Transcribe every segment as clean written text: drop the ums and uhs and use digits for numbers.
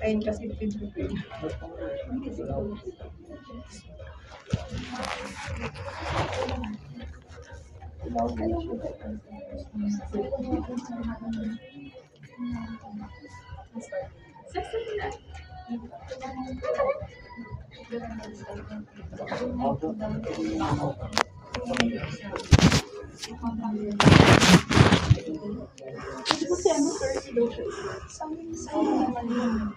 Ayun kasi pinipili. Kasi ano, first lotion. Sa naman yun.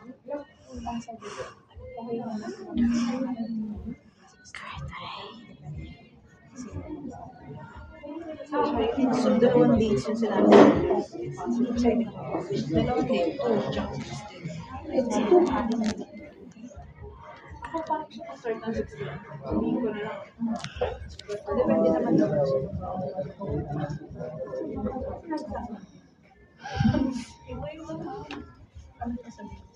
So, dalawang dates yung sinabi. Dalawang date, 2 chances din. It's 2. Ako parang siya start ng 16. Sabihin ko na lang. Depende naman naman siya. Iba yung ano ka sabihin?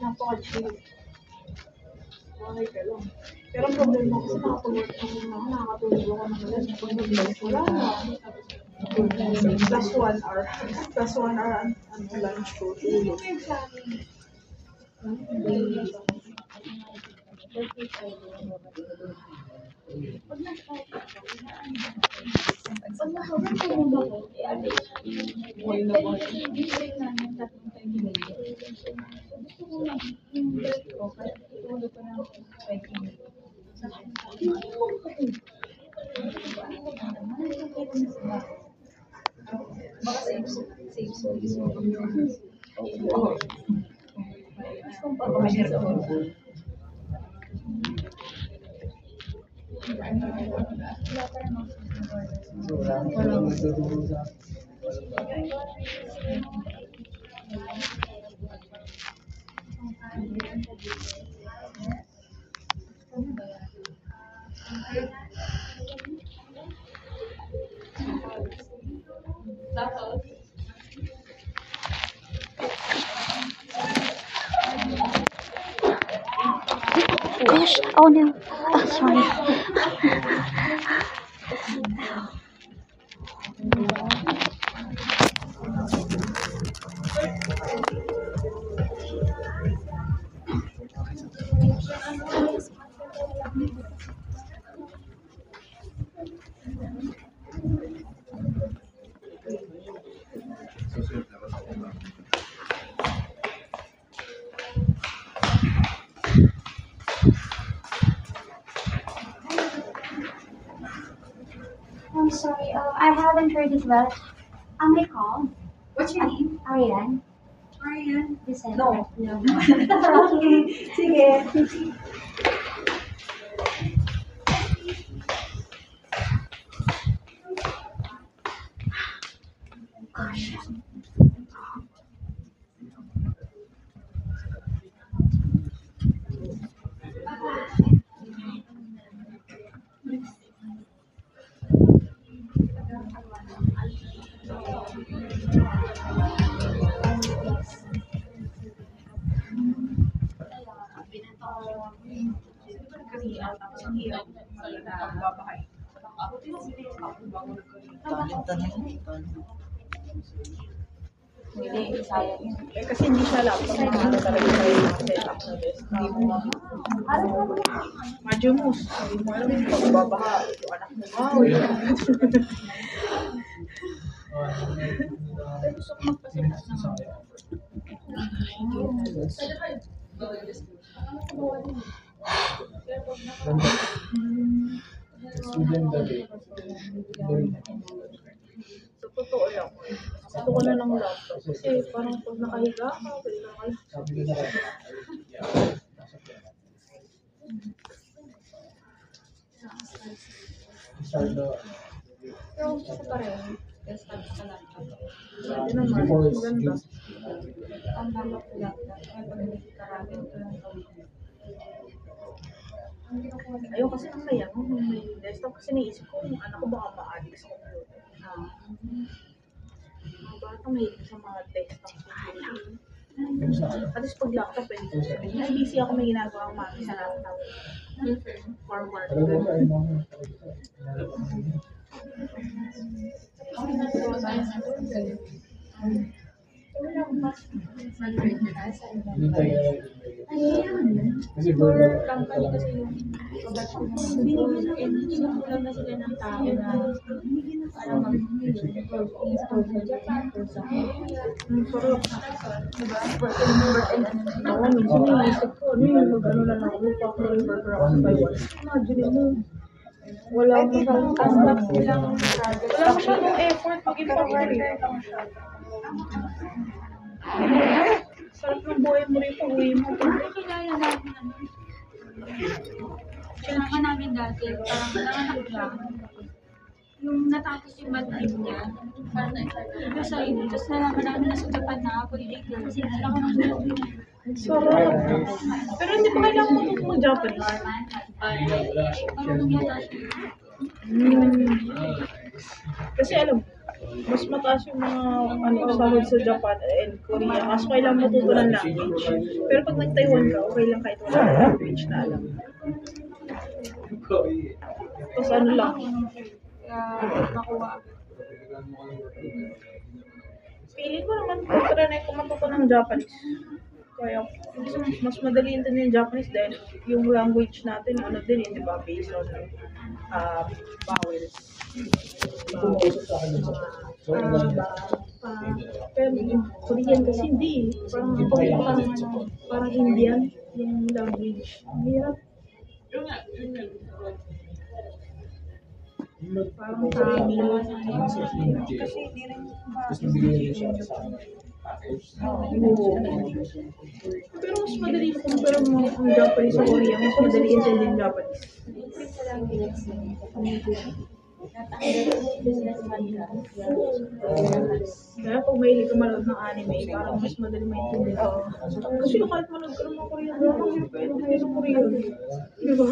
Napaka-chill. Okay ka lang. Pero ang problema ko sa nakatulog ako naman pag nag-lunch, wala na. Plus 1 hour. Plus 1 hour ang lunch ko. Gosh, oh no. Oh, sorry. I'm sorry, I haven't heard it well. May call. What's your name? Ariane. Ariane? Vicente. No. Okay. Sige. Gosh. Hindi, sayang yun. Kasi hindi siya laptop na ano talaga tayo set-up sa desk. Hindi mo Majumus. Hindi mo alam yung pagbabaha. Yung anak mo. Gusto ko magpasimula sa Sa totoo lang, gusto ko na ng laptop. Kasi parang pag nakahiga ka, pwede na Pero gusto ko pa rin. Desktop sa laptop. Hindi naman, maganda. Ang lama ko laptop. Kaya pag nagkakaramit ko lang gawin. Ayun kasi ang sayang nung may desktop kasi naisip ko yung anak ko baka ma-addict sa computer. Mga bata may sa mga desktop sa computer. At least pag laptop, pwede ko sabihin, ay busy ako, may ginagawa ang mami sa laptop. For work. Kasi For company kasi yung sinukulang na sila ng tao na para mag-install sa Japan or sa Korea. Pero, diba? Ako, minsan naisip ko, ano yung mag-ano na lang, lupa ko yung burger ako by one. Imagine mo, wala masyadong effort mag-import. Sarap ng buhay mo rin pag uwi mo. Kilala namin naman. Kailangan namin dati, parang nanganak lang. Yung natapos yung madrid niya, parang ito sa inyo. Tapos nalaman namin na sa Japan na ako, kasi ako nang gawin. Sarap. Pero hindi pa kailangan matuto mo Japanese. Marunong yata siya. Kasi alam, mas mataas yung mga sahod sa Japan and Korea. Mas kailangan matuto ng language. Pero pag nag-Taiwan ka, okay lang kahit wala ng language na alam. Tapos ano lang, Nakuha. feeling ko naman try ko matuto ng Japanese. Kaya mas madali din yung Japanese dahil yung language natin, ano din di ba, based on vowels. Pero yung Korean kasi hindi. Parang Indian yung language. Ang hirap. Parang Tamil. Kasi hindi rin Pero mas madali kumpara mo ang Japanese sa Korea, mas madali intindi yung Japanese. Kaya pag mahilig ka manood ng anime, parang mas madali maintindihan. Kasi kahit manood ka ng mga Korean drama, hindi pwede kayo sa Korean. Di ba?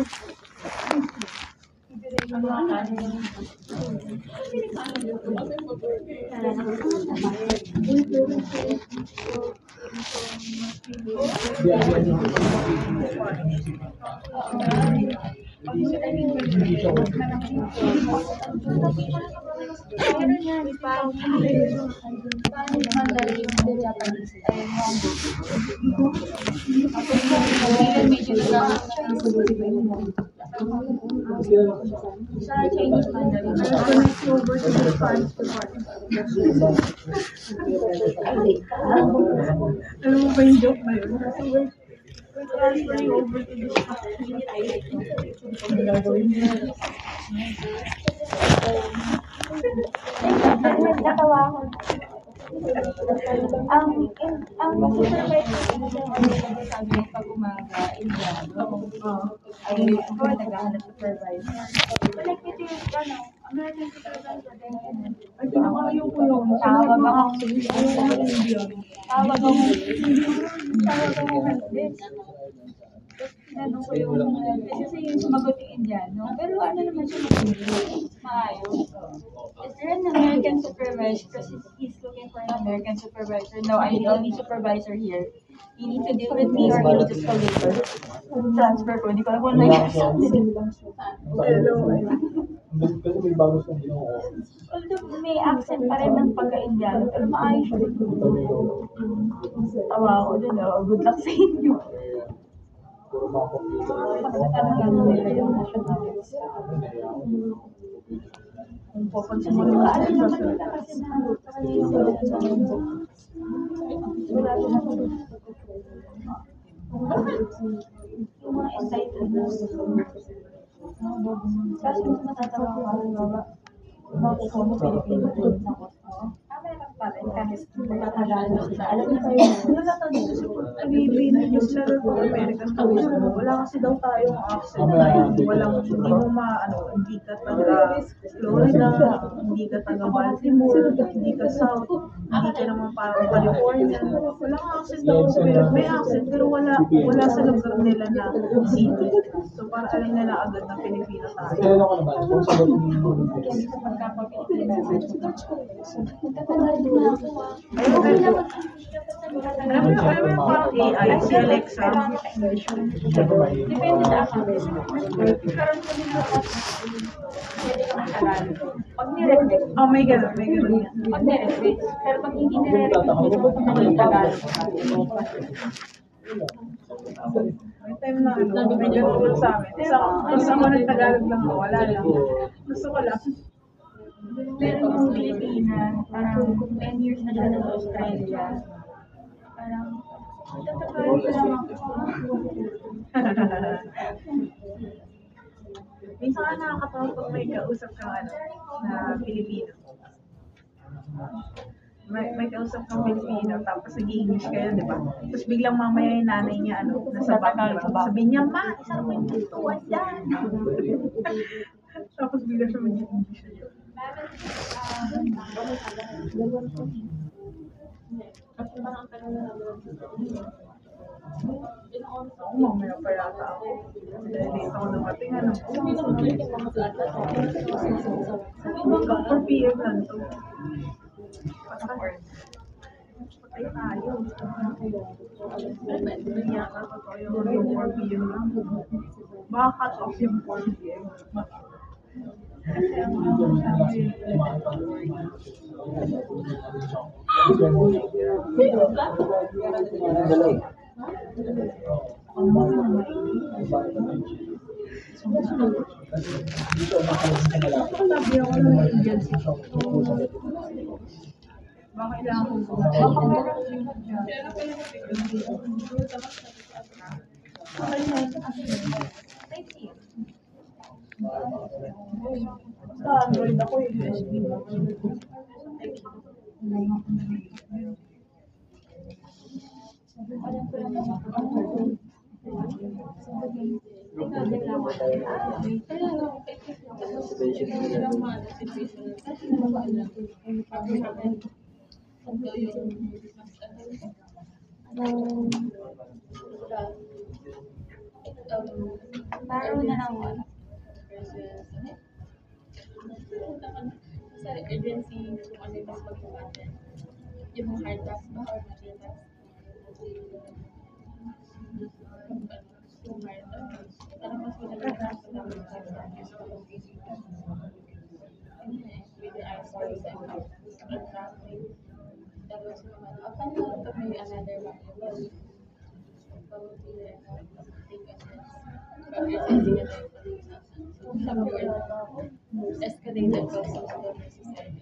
Sa Chinese Mandarin. Connect over to the Spanish department. Alam mo ba yung joke na yun? Kasi we're transferring over to the Spanish. Ang gagawin niya. Nagkatawa ako. Ang supervisor ko Sabi niya pag umaga, Indiano. Ay, ako naghahanap supervisor. like ito yung American supervisor din. Ay, pinakayo ko yun. Tawag ako. Tawag ako help desk. Tinanong ko yung help desk kasi yung sumagot yung Indiano. Pero ano naman siya maayos. Is there an American supervisor? Kasi he's looking for an American supervisor. No, I'm the only supervisor here. You need to deal with me or you need to stay later. Transfer ko. Hindi ko alam kung ano yung Kasi may bago sa ginawa. although may accent pa rin ng pagka-Indiano, pero maayos siya. Tawa ako dun, oh. Good luck sa inyo. Puro mga computer. Pagkatanagan nila yung nationality. Kung papansin mo naman sa isa Yung mga entitled na kasi mas matatawa ko bakit ko mo Pilipino din ako. Meron pa rin kahit Tagalog sila. Alam mo tayo, Pilipino yung sila ng American Tourist mo. Wala kasi daw tayong accent na yun. Walang, hindi mo hindi ka taga Florida, hindi ka taga Baltimore, hindi ka South, hindi ka naman parang California. Walang accent daw sa Pilipino. May accent pero wala sa lugar nila na city. So para alam nila agad na Pilipino tayo. Kailan ako naman? Kung sagot mo kasi sa pagkapapilipino. Alam mo yung parang AI, si Alexa. Depende sa account. Karoon ko din bukas. Pwede ka mag-Tagalog. Pag ni-request, May ganun yan. pag ni-request. Pero pag hindi ni-request, ako yung Tagalog. May time na may ganun sa amin. Isa ko ng Tagalog lang, wala lang. Gusto ko lang. Meron yung Pilipina, parang 10 years na siya sa Australia. Parang, Tagalog lang ako. Minsan ka nakakatawa pag may kausap kang na Pilipino. May kausap kang Pilipino, tapos nag-English kayo, di ba? Tapos biglang mamaya yung nanay niya, nasa background. Sabi niya, ma, isang mo yung pintuan dyan. Tapos bigla siya mag-English. Mamaya pa yata ako. Dahil dito ako dumating, 4 PM lang to. Patay tayo. Hindi yata totoo yung 4 PM lang. Baka cut off yung 4 PM. Sabi ako ng agency. Baka kailangan kong sa Android ako yung USB. Baro na lang wala. Sa agency, kung ano yung mas mag-important. Yung mga hard task ba or material task? Yung hard task. Parang mas maganda task na yung hard task. With the eyes for example, and traffic. Tapos naman, paano ito may another variable? Probably like take a test. But you're sensing it like escalated process of the necessary.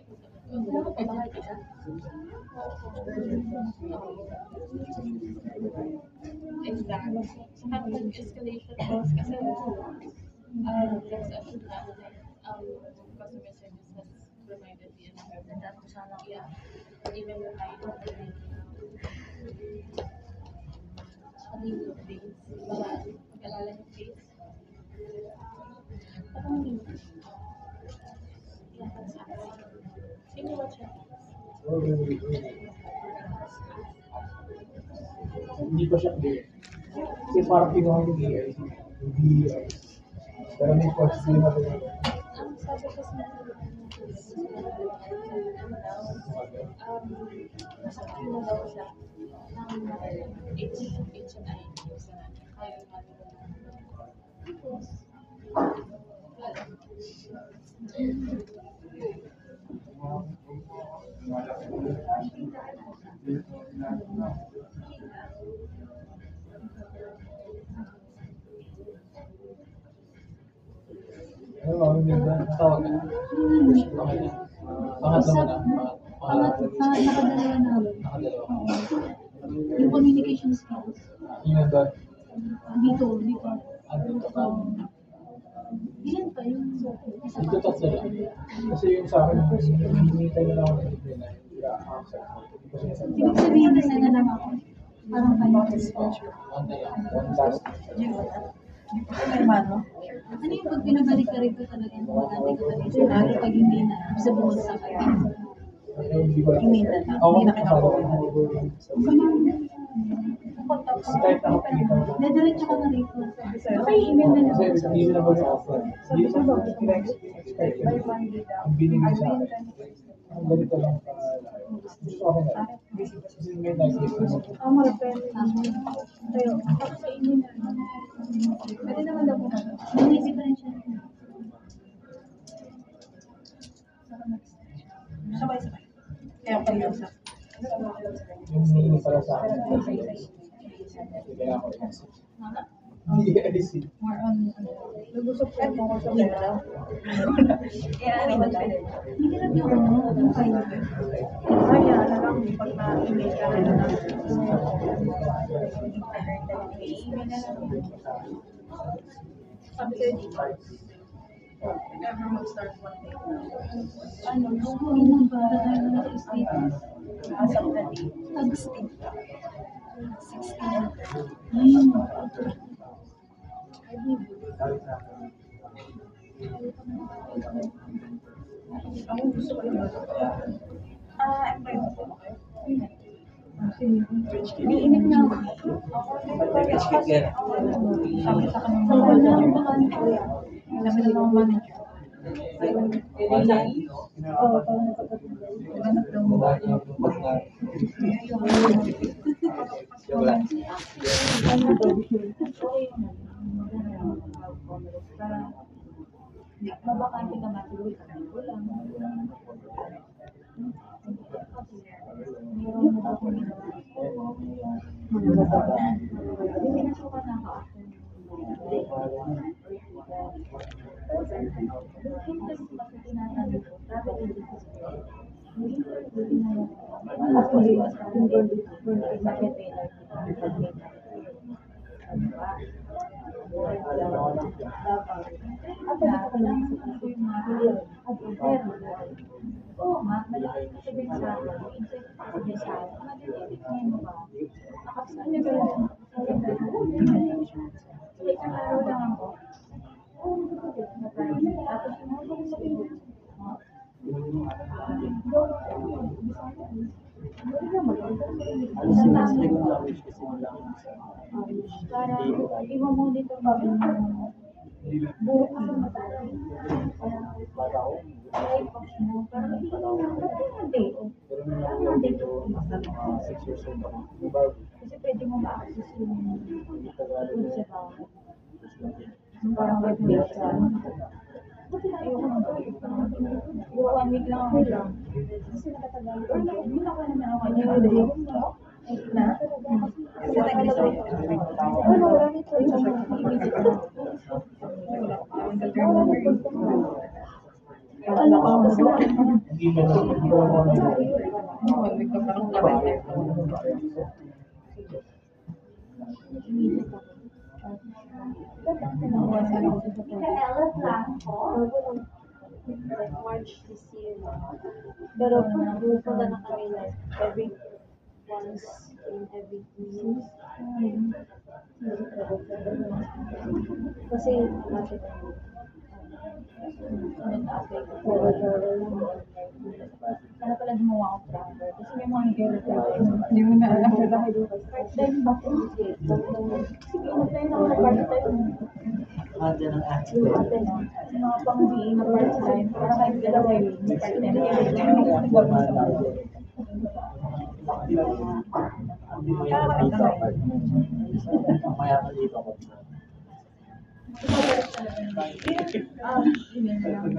Exactly. So kapag escalation calls kasi that's actually customer service has provided the yeah. Even the high dates, mag-alala yung dates. Parang yeah, that's actually. Sino ba siya? Hindi pa siya clear. Kasi parang kinuha yung AI. Hindi pero may question na rin. Ang sabi kasi masakit na daw siya ng H&I kaya Ano ba? May ba? Tawag na. Okay na. Pangatlo na. Nakadalawa na ako. Nakadalawa. Yung communication skills. Yun ba? Dito. Dito ka. Ilan pa yung isa Dito pa? tatlo lang. Kasi yung sa akin, hinihintay na lang ako ng email na i-accept. Hindi ko sinasabi. Ibig sabihin isa na lang ako. Parang finance. One na yan. One last. Ano yung pag pinabalik ka rito talaga yung mga dati ka pa dito? Lalo pag hindi na sa buong sa kayo. Hindi ko lang. Email na lang. Ako Hindi na masyado. Kasi kahit nakapagkita mo lang. Nadiretso ka na rito. Okay, email na lang. Kasi hindi na ba sa offer? Hindi naman ako expect. Ang binigay sa akin. Ang ganito lang gusto ko na. Kasi may nag-gusto mo. Tayo. Ako sa email na lang. Pwede naman daw po na. May differential. Sabay-sabay. Kaya kayo sa. Yung hindi pala sa akin. Kaya ako i-message. Hindi i-receive. More on, nag-usap ka mo sa pera. Kaya ano ba tayo? Hindi lang yung yung file. Kaya, lang, pag na-email ka na lang. I-email na lang. Sabi sa'yo dito, never mag-start one day. Ano, yung para tayo na sa status. As of the day. Tag-state. 16. Ako gusto ko yung employee mo po kayo. May init na ako. Sabi sa kanong Wala na akong bakante. sabi ng mga manager. Oo, parang nakapagod. Ganap daw mo ba? Mabakante ka matulog ka na lang. Meron na ako ginawa. Hindi na siya na ako. Oo, malaki sabihin sa akin. Sabihin sa akin, madidibig mo ba? Isang araw lang ako. Tapos para i-monitor ba buo kasi matalo. Parang hindi ko lang date. Parang date kasi pwede mo ma-access yung food sa tao. Parang web-based sa ayoko nang gawin. Puro 1 week lang ako lang. Kasi nakatagal ko. Hindi ako na naman yung na? Kasi tagal ko. Wala, marami ko yung inisip na. Ano ko mas Hindi mo Like March this year. Pero pupunta na kami like every once in every 2 years. Kasi natin Kaya pala gumawa ako travel. Kasi may mga girlfriend. Hindi mo na alam na dahil part-time ba? Sige, part-time ako na part-time. Yung ate na. Yung mga pang-BA na part-time. Para kahit dalawa yun. Part-time.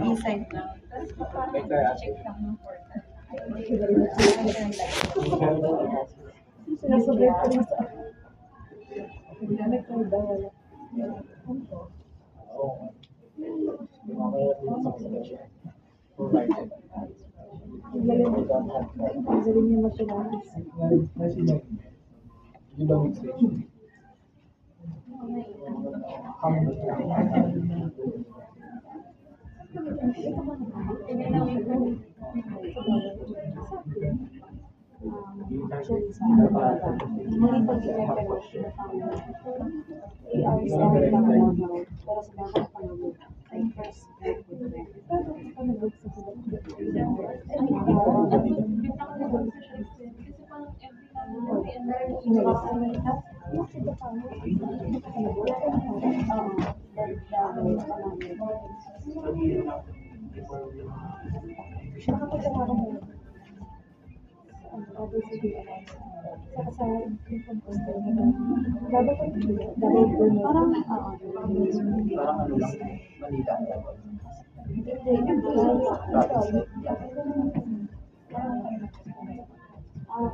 inside na. Check lang ng portal. Sinasabay ko na sa nagkaudaw. Sabi niya masyadong. Actually, sa hindi pag-i-reparation na family. 3 hours lang lang lang. Pero sa dapat pa naman. Like first,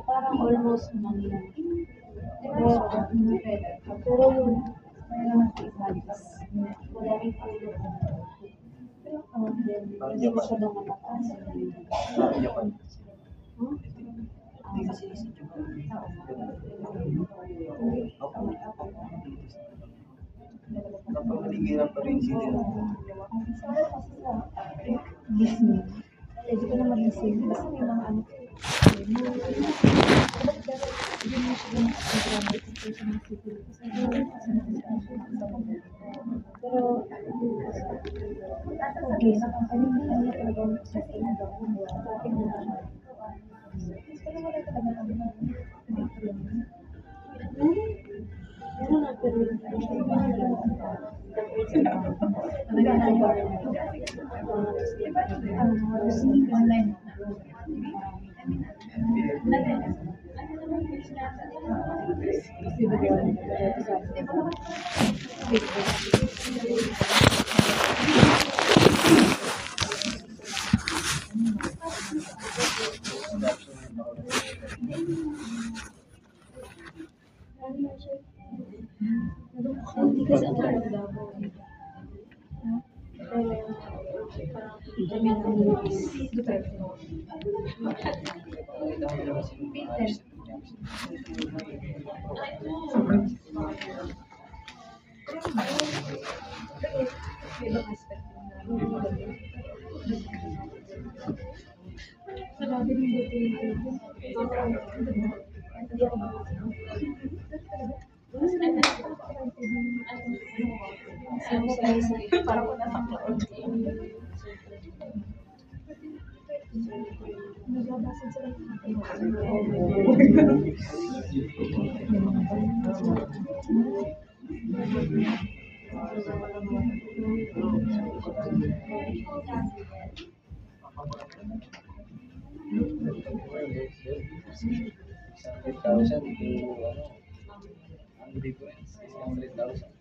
parang almost Manila. Pero yung maraming pulo. Hindi masyadong mataas. Napakaligiran pa rin sila. Disney. Pwede ko na mag-isip. Basta may mga ano. Pero, okay, ano talagang sa tingin daw kung sa akin na pero wala talaga meron na pero Online. hindi kasi ang Davao. Parang ko nasa cloud. Nagbabasag sila ng Ang difference is 100,000.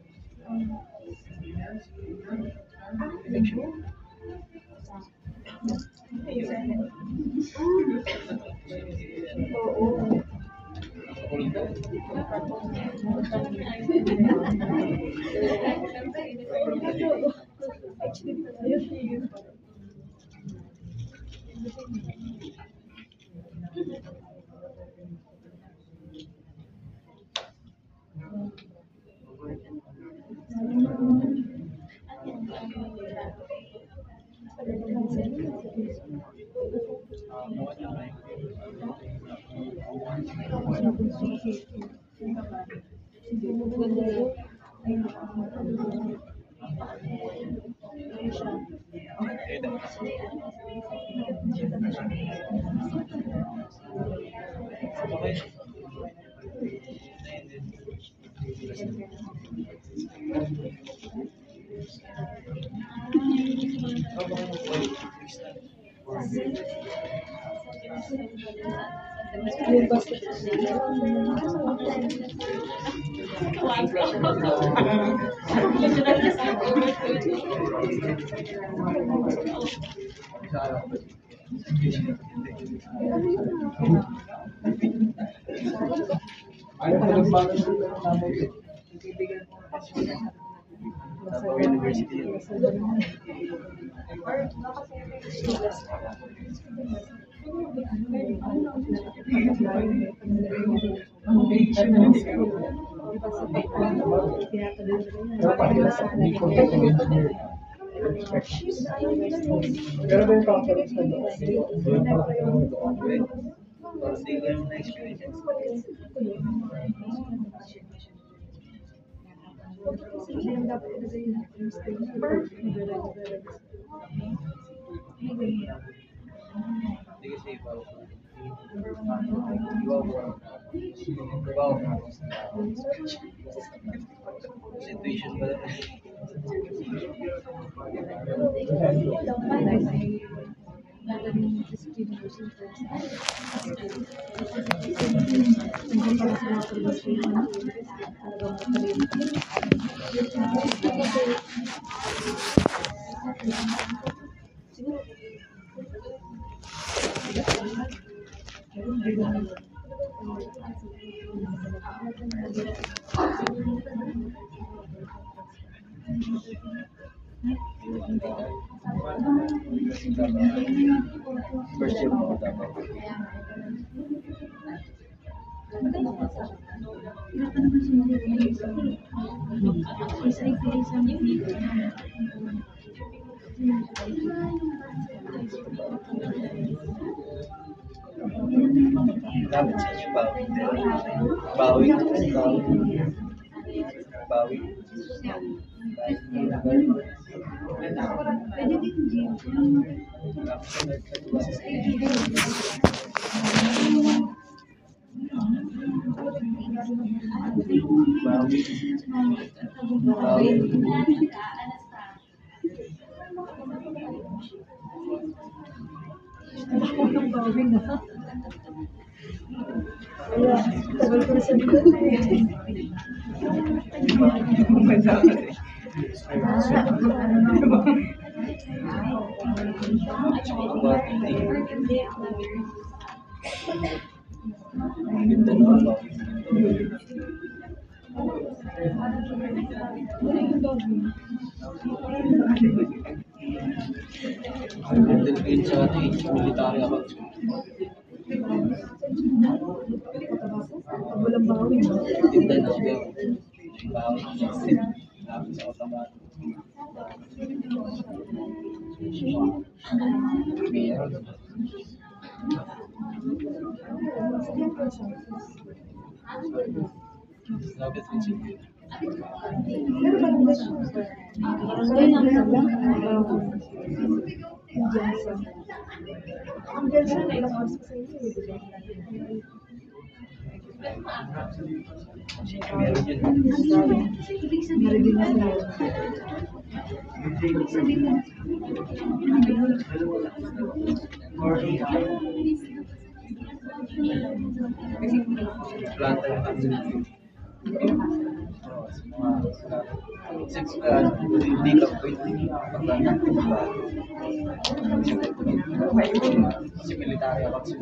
Election. Ayaw ko nagbago ng nanay ko. Davao University. Pero may conference na doon. Situation ba? First year mo dapat. Dapat sa inyo bawi. Bawi. Bawi. Military ako. Tinda na ako. Bawi niya. Lapit sa otomato. Meron. Lapit rin siya. Barangay lang sila. Ang Jensen na ilang oras pa sa inyo, di ba? Meron yun. Ibig sabihin na Planta yung kami. Since hindi ka pwede kasi military ako kasi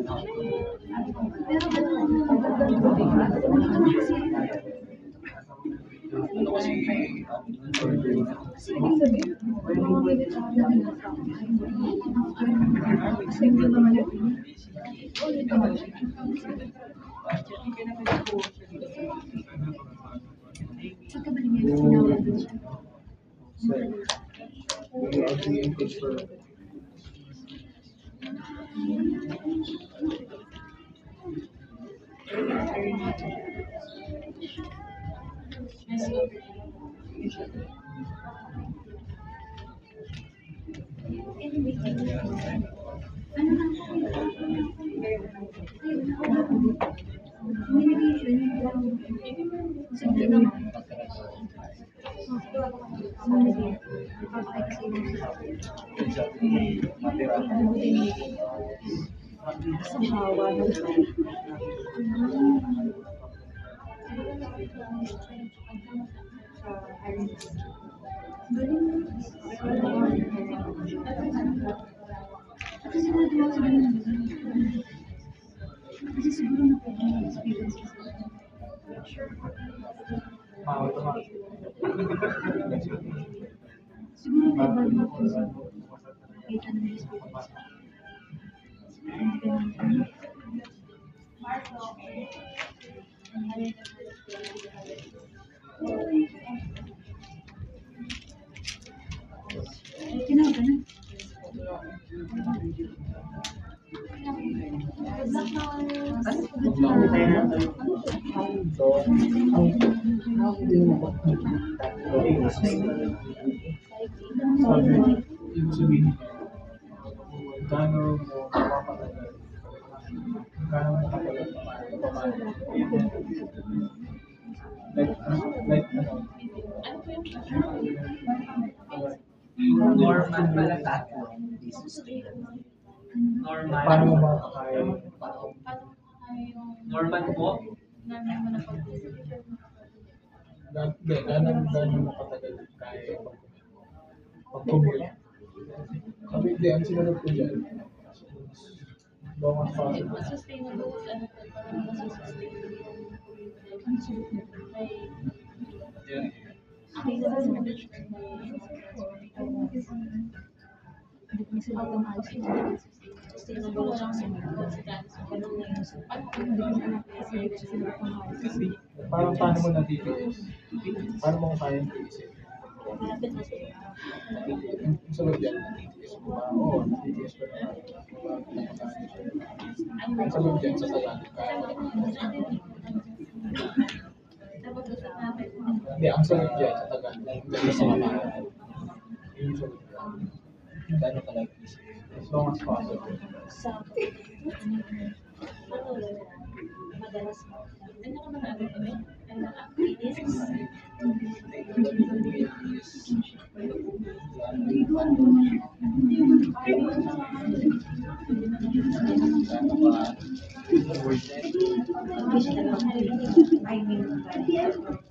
ano kasi Ibig sabihin, mga military na kasi hindi naman yun. pagkabalik niya, sinawala din siya. we are being confirmed. Ano lang siya? Communication, simple lang. Kasi siguro di ako sabihin ng kasi siguro na pwede yung experience ko. Siguro may iba na kasi nakita ng experience. Tinawag ka na. So, yung sabihin, gaano mo mapapatagal, gaano mo mapapatagal, like, Normal pala sa akin. Normal. paano mo makakaya, Paano kaya yung Normal po? normal mo na pag-isip? gaano mo katagal kaya pag-commute. Sabi, hindi, ang sinunod ko dyan, long as possible. Mas sustainable is ano po, parang mas sustainable yung Parang paano mo natitiis? Paano mo kayang tiisin? Malapit na sila. Yung sagot dyan, natitiis mo ba? Oo, natitiis ko naman. Ang sagot dyan sa Tagalog, kaya mo naman. Hindi, ang sagot dyan sa Tagalog, hindi sa Tagalog. Yung sagot dyan. Gaano ka like this? As long as possible. Sa ano lang, madalas mo. ano ka mga ano kami? Ano ka? Linis.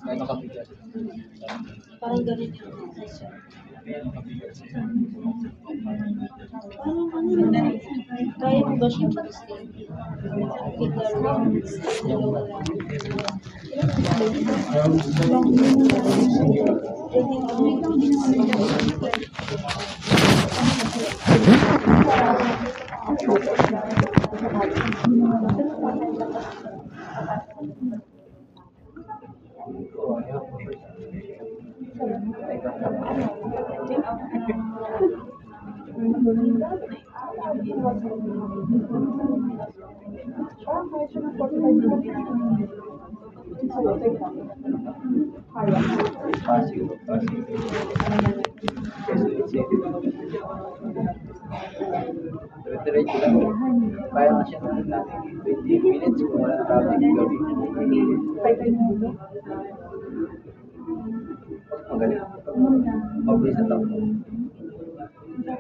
Gaano ka bigat? Parang ganun yung session. Gaano ka bigat? Parang ano lang. Kaya mo ba siya mag-stay? Figure lang. Parang kahit siya ng 45 minutes. Pasig. Quezon City. Diretso lang. Kaya nga siya natin 20 minutes kung wala na traffic gabi. Magaling. Mabilis na takbo. Hindi,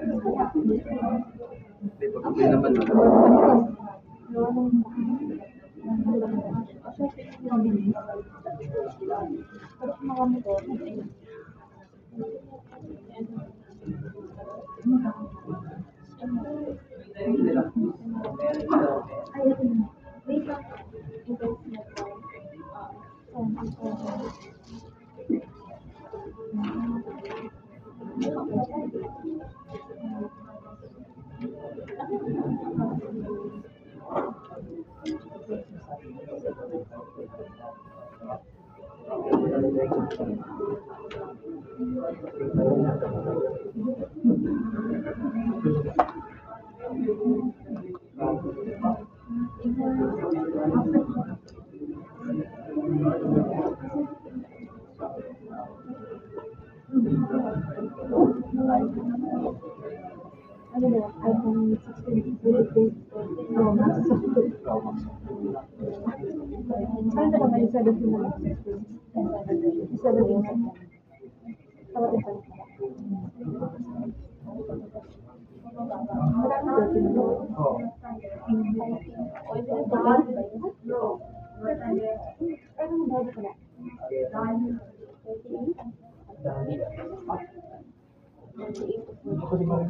pag-uwi naman.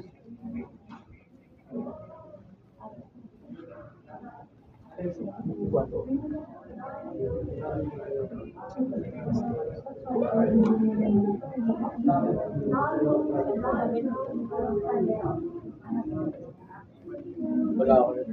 Wala ako rin.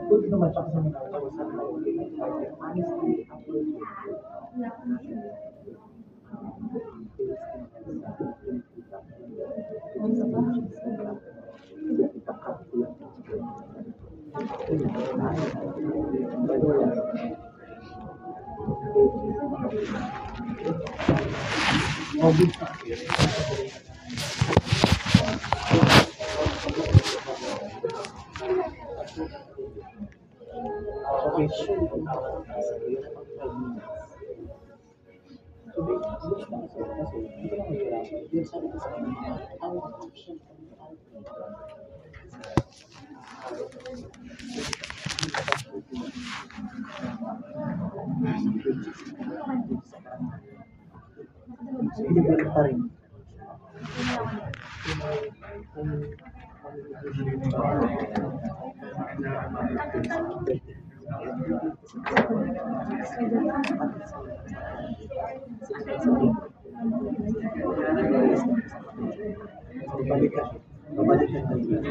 Buti naman siya kasi may nakausap na honestly, pa rin. Babalikan. Babalikan na yun.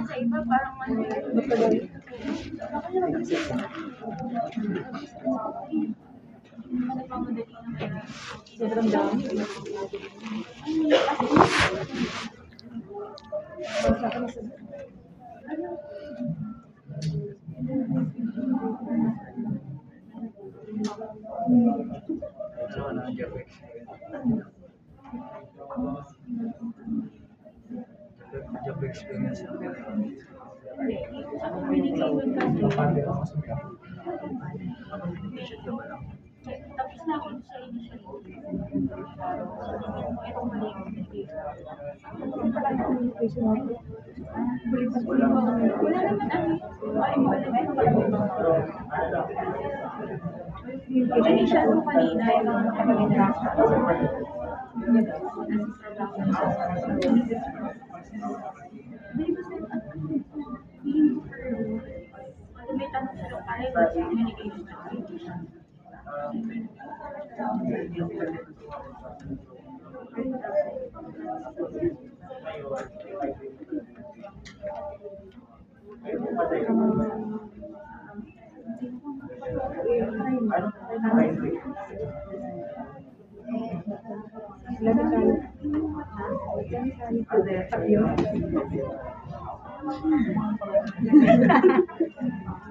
Sa iba, parang ano yun. Sobrang dami. Job experience. Tapos na ako sa initial. Itong mali yung wala naman initial ko kanina yung kapag-interaction. May tanong sila paano yung communication.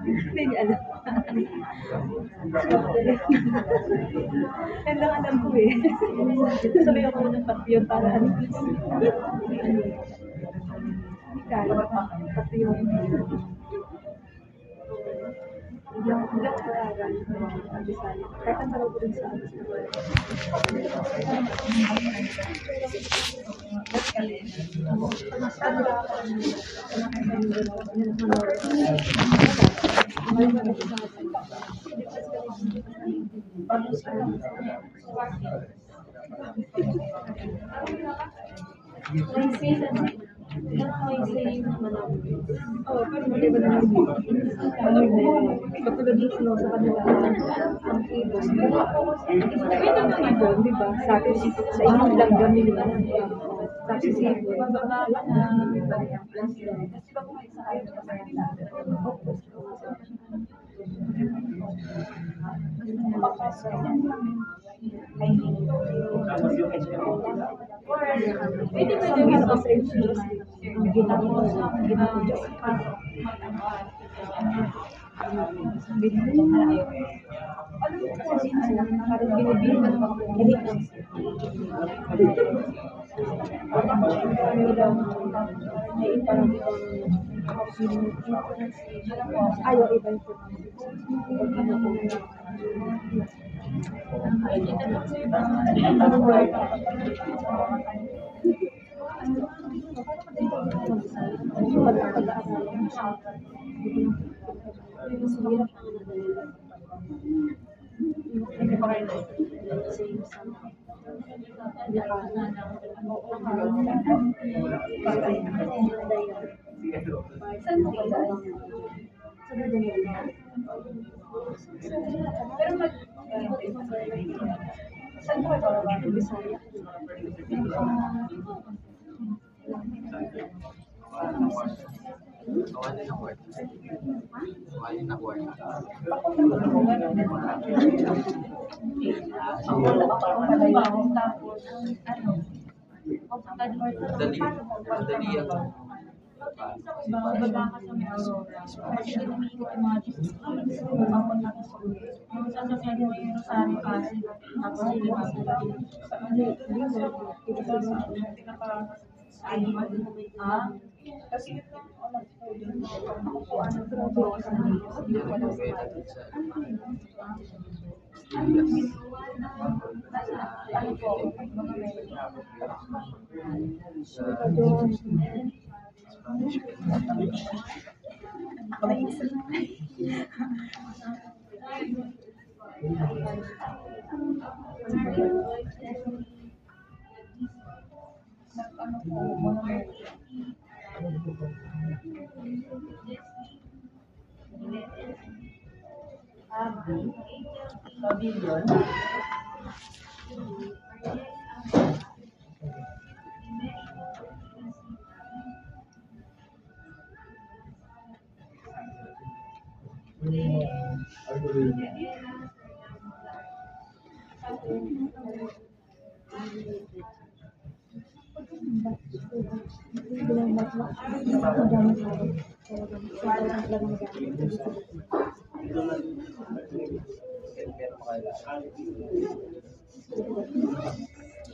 Hindi alam. Yan lang alam ko eh. Sabi ako ng papyon para ano. Hindi kaya. Papyon. Hindi ako karagan. Kahit ang tawag ko rin sa akin. May say naman ako. Oo, pero hindi ba naman katulad dito no, sa kanila ang ibon. Ito ng ibon, di ba? Sa atin, sa inyong lang gami nila. Sa atin si ibon. Pwede ba Sa mga pasensya, ang ginagawa Diyos. Parang binibili ka naman kinig ng ayaw iba yung bababa ka sa may Aurora. Kasi umiikot yung mga Jesus. Papunta ka sa ulo. Yung sasakyan mo yung Rosario kasi. Tapos kasi Pavilion.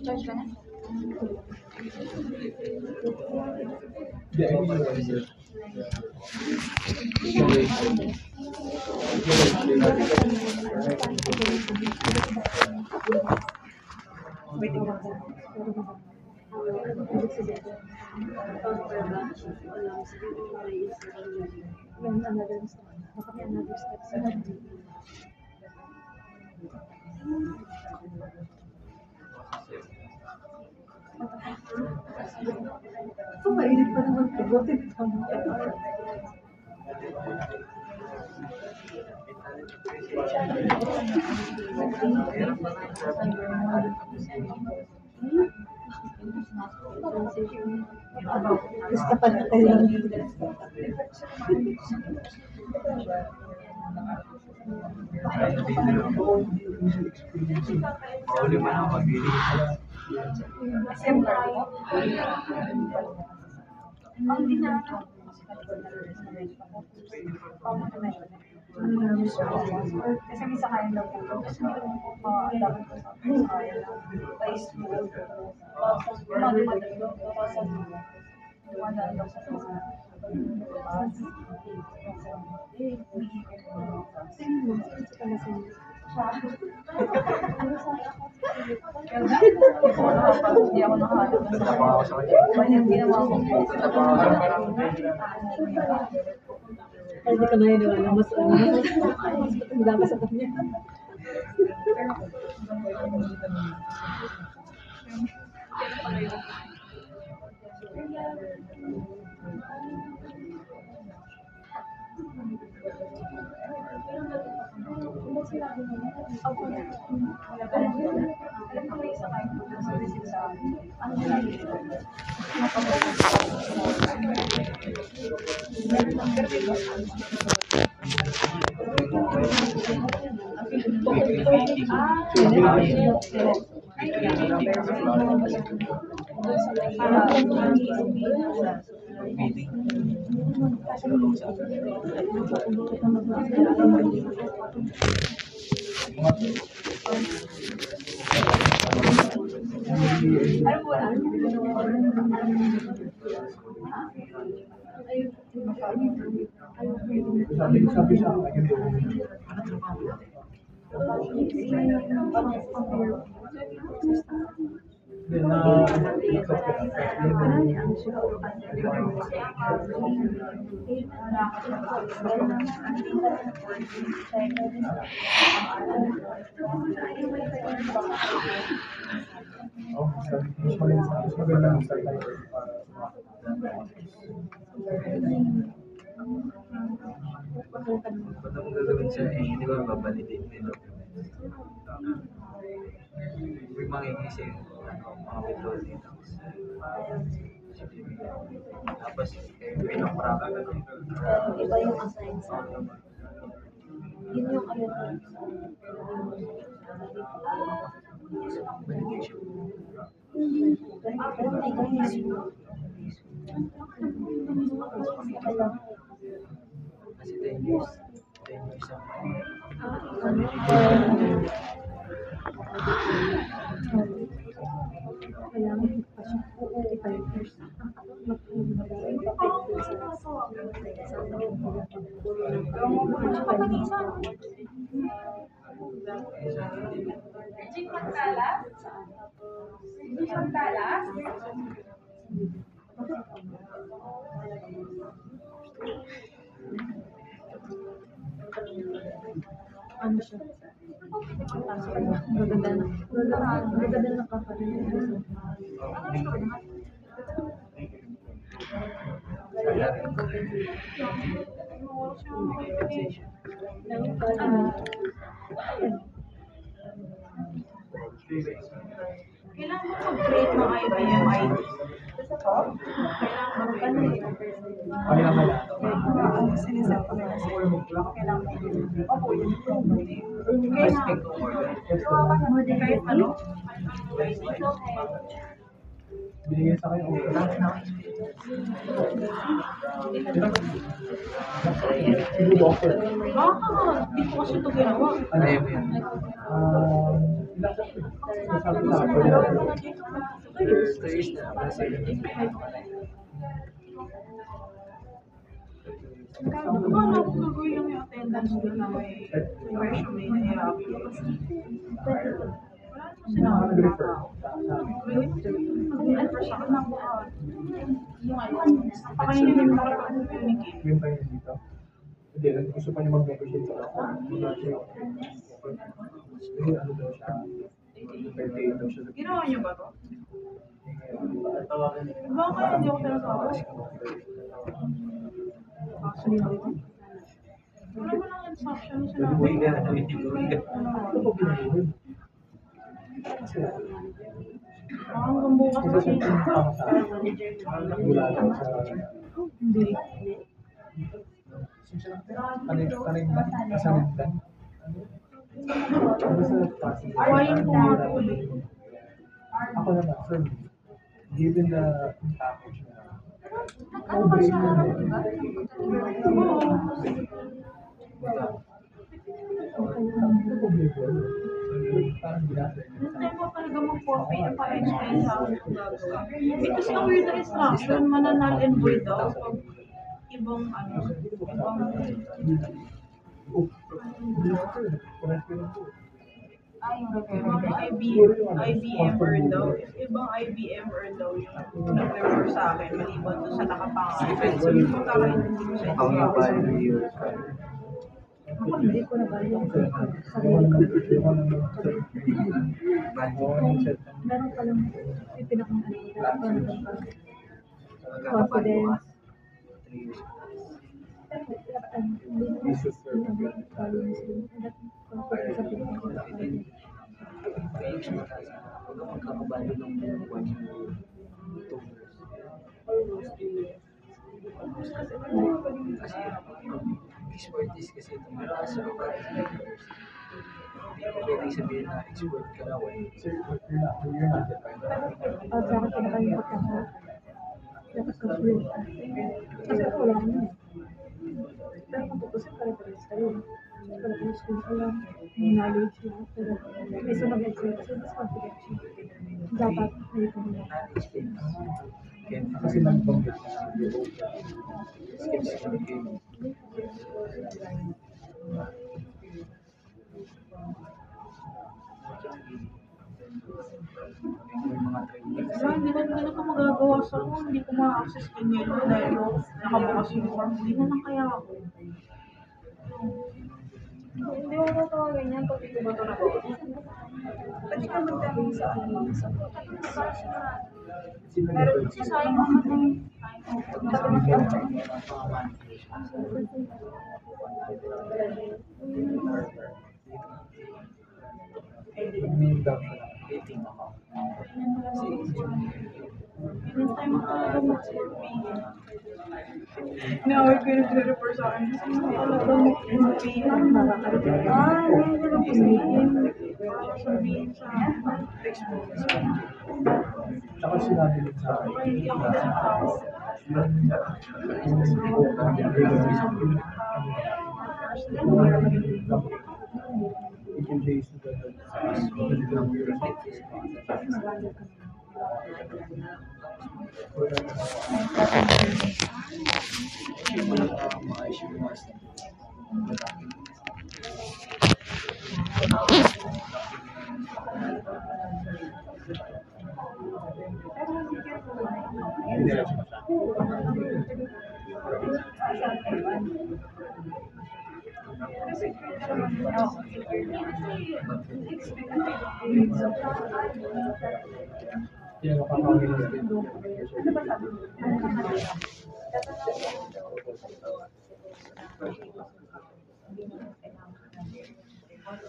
Charge ka na? Mainit pa naman ito. Butit pa. Gusto pa na tayo. Pauli man ang magbili. Kasi may sakayan daw po. Kasi dapat po sa sakayan lang. Place mo. Dumadaan daw sa hindi ako nakahanap ng hindi ka naniniwala, mas matanda ka sa kanya. Sabi siya, Ba't ako gagawin siya eh, hindi ba babalidate mo yung documents? May makikisi yung mga withholding tax. Tapos, pinapuraka ka na. Iba yung assign sa akin. Yun yung ano Kasi 10 years ang kailangan pa siya 45 years. Ano siya? Maganda na kakaroon. Kailangan mo mag-create ng IBM ID. Kailangan mag-create. Okay naman lang. Siniset ko na sa'yo. Kailangan mo. Opo, yun. Kailangan. Kahit ano? Binigyan sa akin yung siguro offer. Di ko kasi ito ginawa. Ano Ayaw mo yan. Ilang sabi sa akin. Tulis na naman sa iyo. Wala ko gagawin lang yung attendance doon na may resume na i-upload. Wala naman sinabi. Nag-refer. Napakainin yung nakapag-communicate. Yung pa yun dito. Hindi, gusto pa niya mag-negotiate sa ako. Kasi ano daw siya. 38 daw siya. Ginawa niyo ba to? Baka hindi ako tinasawa. Actually, wala mo lang instruction na sinabi. Uy, yan. Uy, Ano po pinabuhin? Kasi, Hanggang bukas kasi kasi. siya pinakama sa akin. Mula lang sa... Hindi. Kanay kasanid lang. Basta passing. Awayin ko nga tuloy. Ako naman, for me, given the package na no-brain yun eh. Parang ginasa yun. Hindi mo talaga mag-copy and pa-explain sa akin kung gagawa. Because ang weird na instruction, mananal and void daw. Pag ibang ano, ibang Oh, hindi na ako eh. Correct ko lang po. ibang IBM Word daw. Ibang IBM Word daw yung nag-refer sa akin, maliban doon sa nakapangalan. So yung pagkakaintindi ko sa How you inyo. value your Ako hindi ko na ba yung sarili ko. Meron pa lang yung pinakamahan ko. Confidence. magkakabalo ng buwan ng 2 years. Kasi expertise kasi ito malakas sa kapag hindi mo pwedeng sabihin na expert ka na wala. Sir, you're not defined. At sa akin pinakalimutan ko. Dapat ko fluent. Kasi ako wala naman. Pero kung tutusin pare-pares kayo. Pero kung school ko lang, may knowledge lang. Pero may sa mag-exert kasi mas confidential. Dapat may pamilya. Kasi nag-compete na Skills ng game. Wala, hindi na ito magagawa sa room. Hindi ko ma-access kay Nelo dahil nakabukas yung form. Hindi na lang kaya ako. Hindi mo matawagan yan pag ito ba ito nagawa? Pwede ka magtanong sa ano. Pero kasi sayang ako ng May down siya lang. Dating ako. Hinintay mo talaga mag-survey. Nawag ko yung nag-refer sa akin. Kasi mo talaga mag-survey. Hindi ko sabihin sa Tsaka sinabi din sa akin. hindi ako tinatawag. Yung Jason Yeah, makakawin din. Pero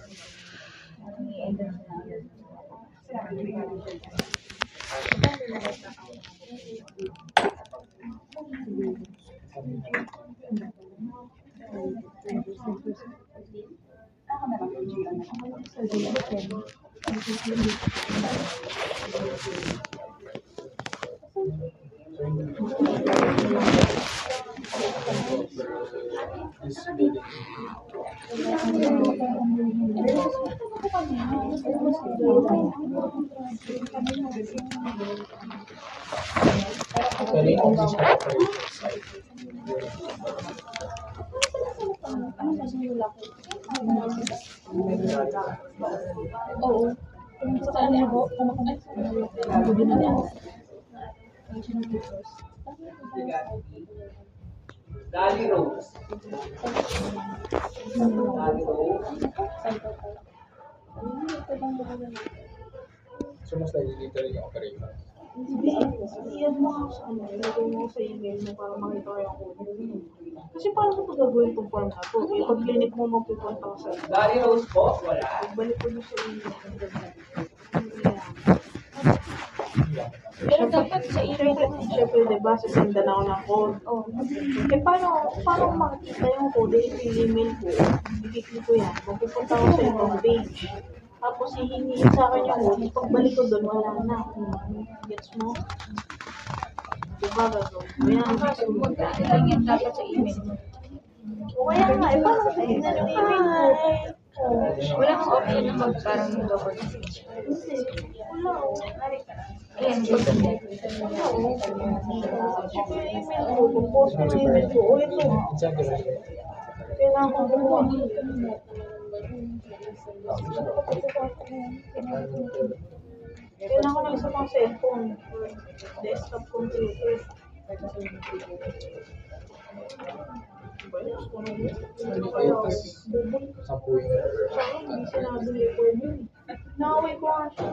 yung English na site. Oo. Kung sa kanya ko, kumakamit sa kanya. Gabi na yan. Dali Rose. Dali Rose. So, mas likely dito rin yung operation. Iyan mo ako sa ano, ilagay mo sa email mo para makita ko yung code. Kasi paano ko gagawin itong form na to? Eh, pag clinic mo magpupunta ko sa Dali Rose po, wala. balik ko doon sa email. Pero dapat sa email ko. Siyempre, diba, sasendan ako ng code. Oh, Eh, paano ko makikita yung code? Eh, yung email ko, i-click ko yan. Magpupunta ko sa ibang page. Tapos, hihingiin sa akin yung code. Pagbalik ko doon, wala na. Gets mo? Diba, gagawin? Kaya, lang yan dapat sa email. o kaya nga, eh, paano ko tingnan yung email ko? Wala kang option na mag parang double message. Ayan, pag Siyempre, yung email ko, post ko yung email ko. O, ito. Exactly right. Kailangan ko gumawa. Kailangan ko ng isa pang cellphone or desktop computer. Sampuin. Hindi sinabi ni pwede. Naway ko nga siya.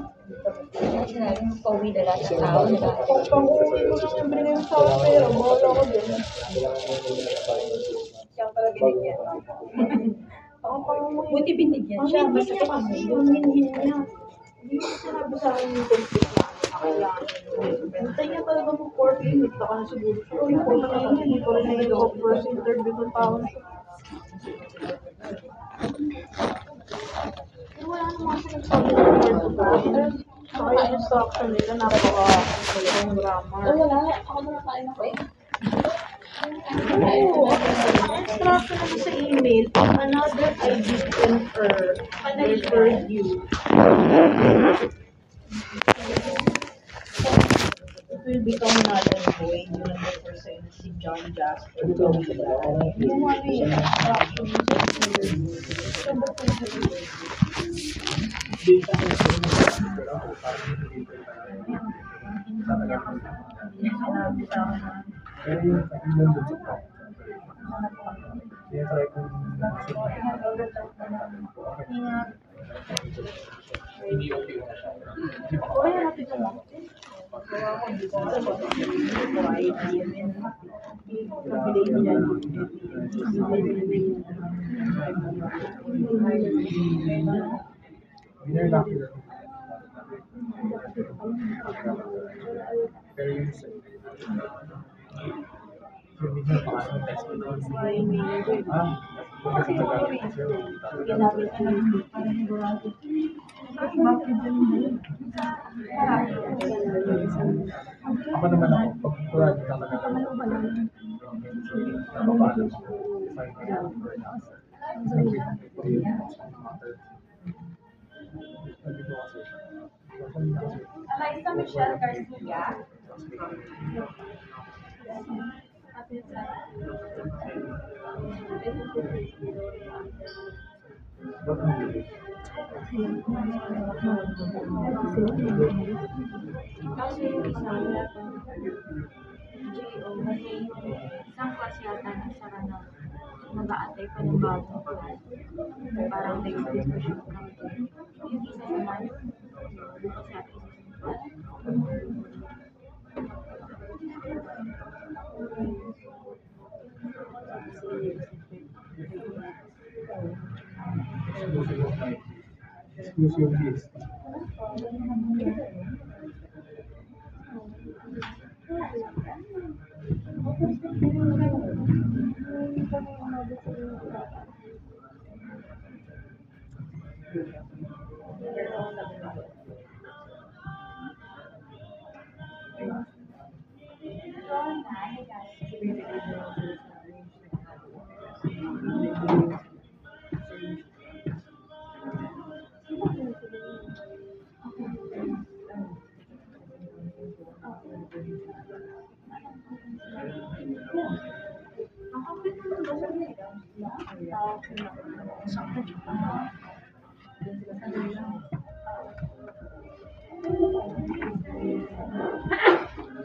sinabi mo, pauwi na lahat ng tao. Kung pang-uwi ko lang yung binigay mo sa akin pera, bahala ko din. Siya pala binigyan. Ako pang-uwi. Buti binigyan Ang siya. hindi Basta niya kasi, yung hindi niya. Hindi niya sinabi sa akin yung conflict na kailangan. Hintay niya talaga mo 4 minutes. Baka na siguro siya. O, yung 4 minutes, hindi ko rin nag-off first interview kung taon siya. Pero wala naman kasi nagsabi ng word to word. Saka yung instruction nila, napaka-malaking grammar. Wala. Ako muna kain ako eh. Oo. Ang instruction naman sa email, another ID referred you. It will become null and void. Yun ang represent si John Jasper. Yung ano yung instruction Pero yung nandun sa top. Kaya try kong hindi okay na siya. o kaya natin ito mo. Gawa ko, hindi ko alam kung ano yung idea yun. Nabili nila Winner lang yun. Pero yung sa yung minsan pakasang test ko doon. Kasi ginamit ko yung ako naman ako, pag kurang talaga Alaisa Michelle Garcia. Kasi yung isang GO, kasi isang klase yata na sara na nag-aantay pa ng bagong class. Parang next discussion kami. Yung isa naman, bukas yata isa Exclusive of night. Exclusive list.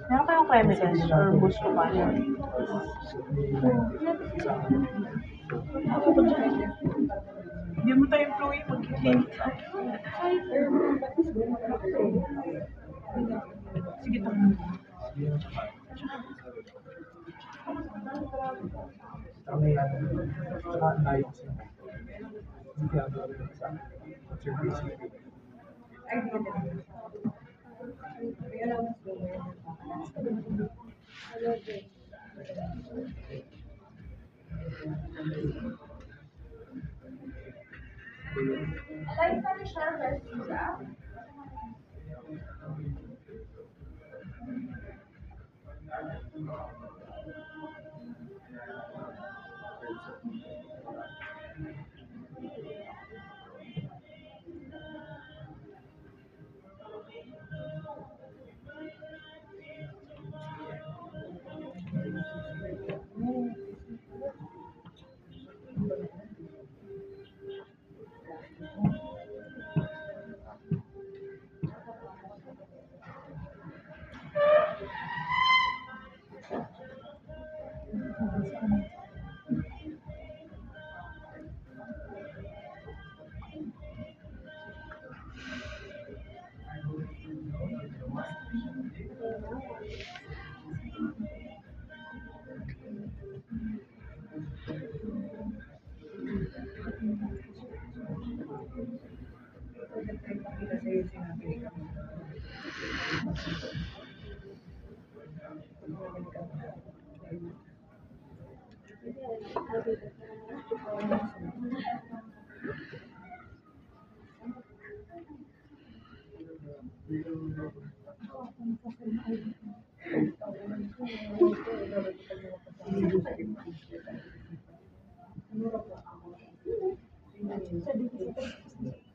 Meron kayong premises or gusto pa niya? Hindi mo tayo employee, mag-clinic ka. Sige, tanong. Kami yan. Saka nayo kasi. Hindi kaya gawin sa conservation.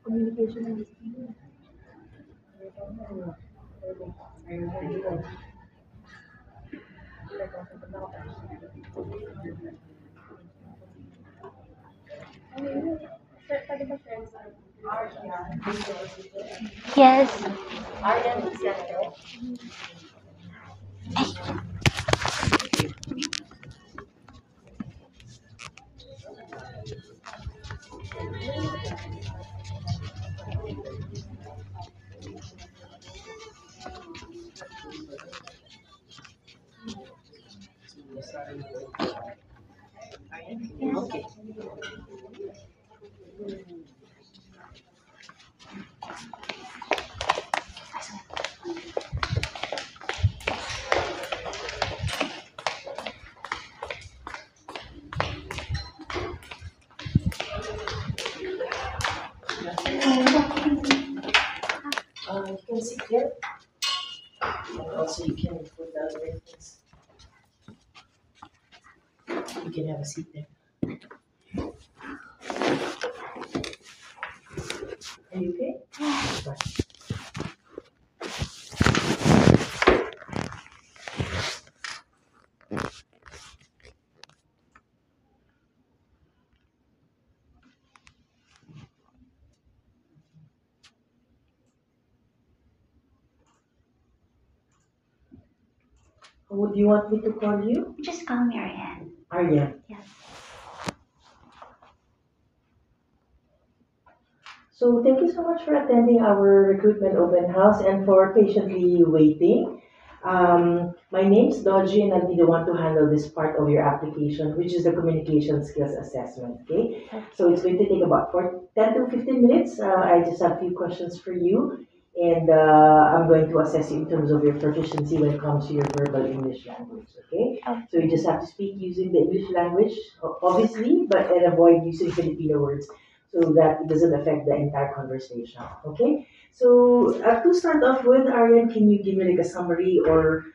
Communication and Yes. Okay. You can sit here. And also you can put the other things. You can have a seat there. Are you okay? Fine. Would you want me to call you? Just call me Ariane. Arya. Yes. So thank you so much for attending our recruitment open house and for patiently waiting. My name's Dodgy, and I'll be the one to handle this part of your application, which is the communication skills assessment. Okay, so it's going to take about 10 to 15 minutes. I just have a few questions for you, and I'm going to assess you in terms of your proficiency when it comes to your verbal English language. Okay, so you just have to speak using the English language, obviously, but and avoid using Filipino words so that it doesn't affect the entire conversation. Okay. So to start off with, Arian, can you give me like a summary or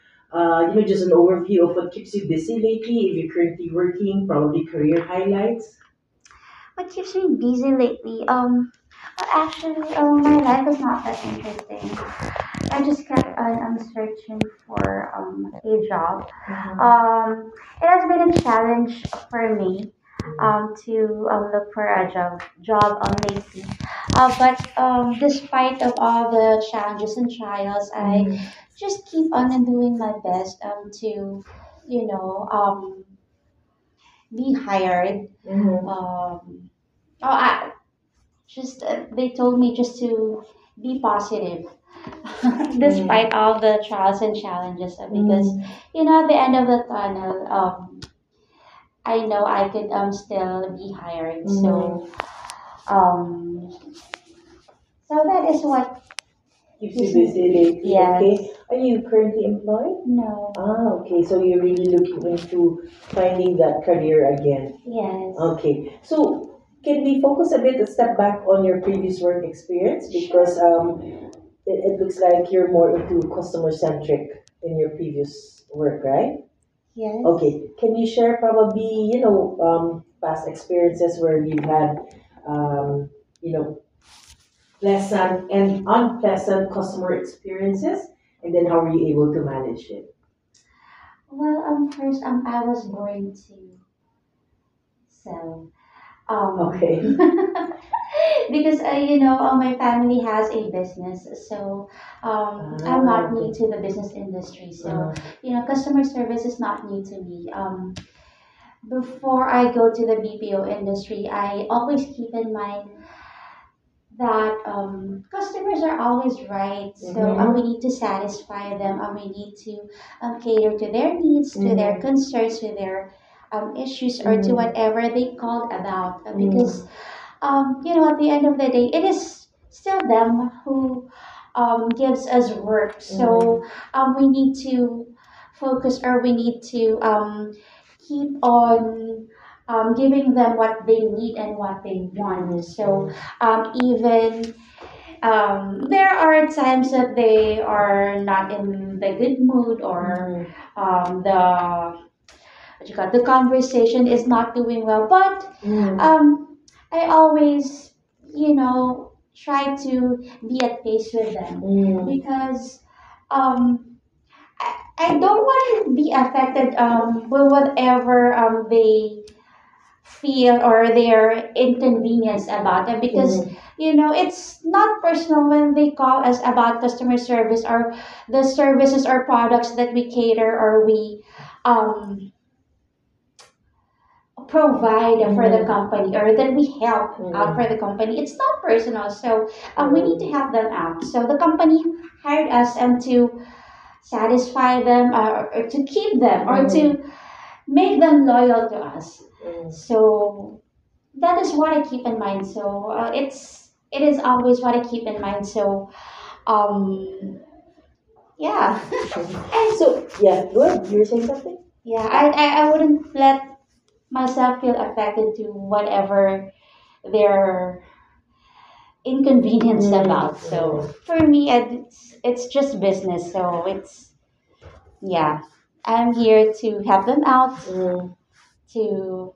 just an overview of what keeps you busy lately? If you're currently working, probably career highlights. What keeps me busy lately? Well, actually, my life is not that interesting. I just kept on searching for a job. It has been a challenge for me to look for a job lately. But despite of all the challenges and trials, I just keep on doing my best to, you know, be hired. Mm-hmm. Just they told me just to be positive despite all the trials and challenges because at the end of the tunnel I know I could still be hired um so that is what Keeps you busy lately. yes. Okay. Are you currently employed? No. Okay. So you're really looking into finding that career again. Yes. Okay. So can we focus a step back on your previous work experience? Because it looks like you're more into customer centric in your previous work, right? Yes. Okay. Can you share probably, past experiences where you've had, um, you know, pleasant and unpleasant customer experiences, and then how were you able to manage it? Well, first, I was born to sell. Okay. Because my family has a business, so I'm not new to the business industry. So customer service is not new to me. Before I go to the BPO industry, I always keep in mind that customers are always right. So we need to satisfy them, and we need to cater to their needs, to their concerns, to their issues, or to whatever they called about. Because at the end of the day, it is still them who gives us work. So we need to focus, or we need to keep on giving them what they need and what they want. So even there are times that they are not in the good mood, or the what you call the conversation is not doing well. But I always, try to be at peace with them because um, I don't want to be affected with whatever they feel or their inconvenience about it, because it's not personal when they call us about customer service or the services or products that we cater or we um, provide for the company, or that we help out for the company. It's not personal, so we need to help them out. So the company hired us to satisfy them, or to keep them, or to make them loyal to us. So that is what I keep in mind. So it is always what I keep in mind. So um yeah. And So yeah, good. You were saying something? yeah, I wouldn't let myself feel affected to whatever their inconvenience about. So for me, it's just business. So it's yeah, I'm here to help them out, to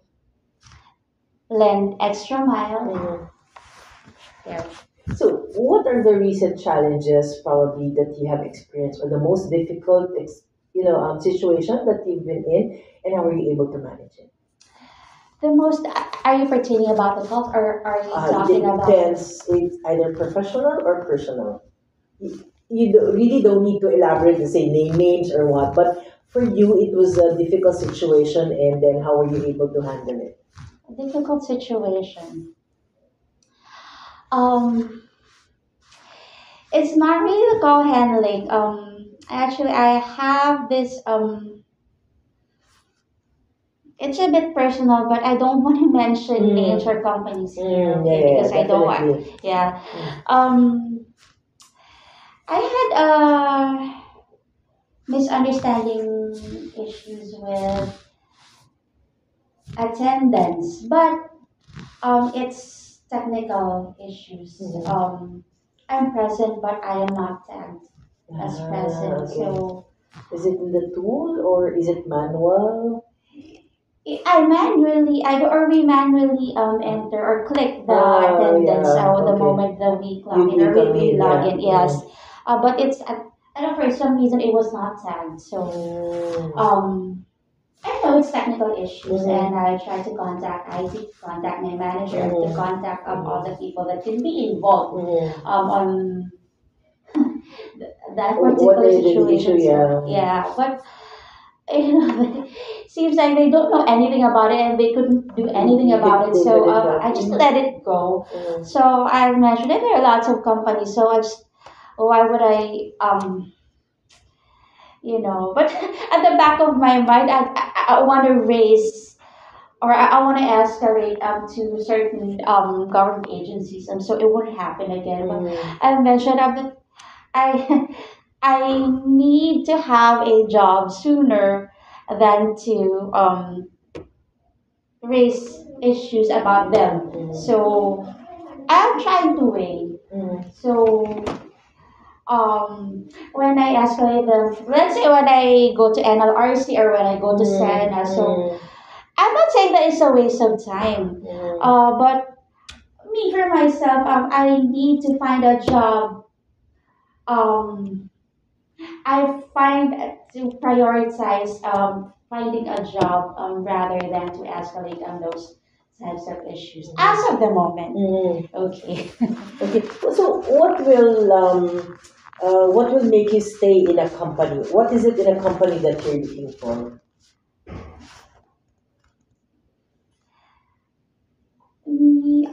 lend extra mile. Yeah. So, what are the recent challenges probably that you have experienced, or the most difficult, situation that you've been in, and how were you able to manage it? The most, are you pertaining about the cult, or are you talking It about? depends. It's either professional or personal. Really don't need to elaborate and say name names or what, but for you, it was a difficult situation, and then how were you able to handle it? A difficult situation? Um, it's not really the call handling. Actually, I have this it's a bit personal, but I don't want to mention names or companies here, Yeah, okay? yeah, Because I don't want, definitely. yeah. Mm. I had misunderstanding issues with attendance, but it's technical issues. Mhm. I'm present, but I am not tagged as present. Okay. So Is it in the tool or is it manual? we manually enter or click the attendance Yeah, the okay. moment that we clock in You or come we in, log yeah. in. Yes, but I don't know, for some reason it was not tagged. So Mm. I know it's technical issues, Mhm. and I try to contact IT, to contact my manager, to Mhm. contact all the people that can be involved Mhm. on that What particular is the issue? situation. So Yeah. yeah, but you know, seems like they don't know anything about it and they couldn't do anything about it. They So couldn't help I just you. let it go. Mhm. So I mentioned that there are lots of companies. So I just, why would I but at the back of my mind, I want to raise or I want to escalate to certain government agencies, and so it wouldn't happen again. But Mhm. I mentioned that I I need to have a job sooner than to raise issues about them. Mhm. So I'm trying to wait. Mhm. So when I escalate them, let's say when I go to NLRC or when I go to Mhm. SENA, so Mhm. I'm not saying that it's a waste of time. Mhm. But me for myself, I need to find a job. Um, I find to prioritize finding a job rather than to escalate on those types of issues as of the moment. Mhm. Okay. Okay. So what will make you stay in a company? What is it in a company that you're looking for? Me,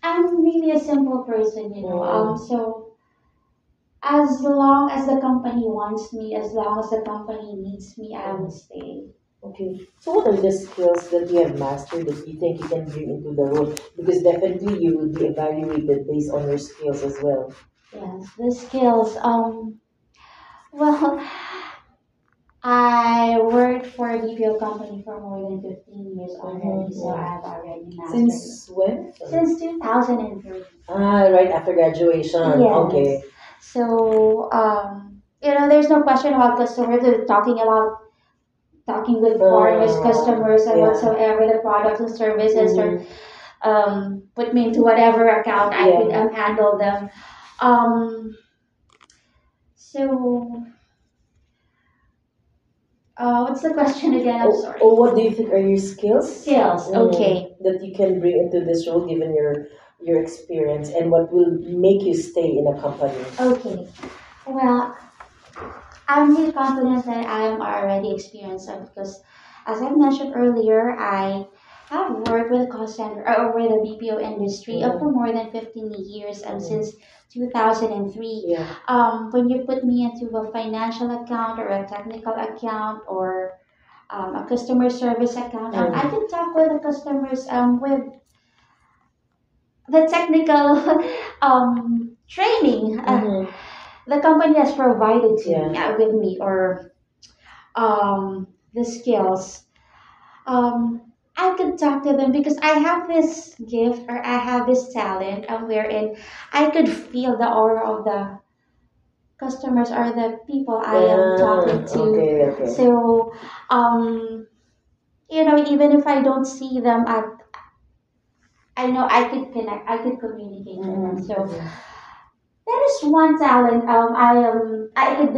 I'm really a simple person. So as long as the company wants me, as long as the company needs me, I would stay. Okay. So what are the skills that you have mastered that you think you can bring into the role? Because definitely you will be evaluated based on your skills as well. Yes, the skills. Well, I worked for a BPO company for more than 15 years already, so Mhm. I've already mastered it. Since when? Since 2003. Right after graduation. Okay. Yes. So, there's no question about customers. They're talking with foreigners, customers, and Yeah. whatsoever the products and services, or Mhm. put me into whatever account I could Yeah. handle them. Um, so, what's the question again? I'm sorry. What do you think are your skills? Skills. Okay. That you can bring into this role given your experience and what will make you stay in a company? Okay. Well, I'm really confident that I am already experienced because, as I mentioned earlier, I have worked with a call center or with the BPO industry for more than 15 years since 2003. Yeah. When you put me into a financial account or a technical account or a customer service account, I can talk with the customers with the technical training Mhm. the company has provided to me Yeah. with me or the skills. I could talk to them because I have this gift or I have this talent wherein I could feel the aura of the customers or the people I am talking to. Okay. So, even if I don't see them, I know I could connect, I could communicate to them. So that is one talent. I could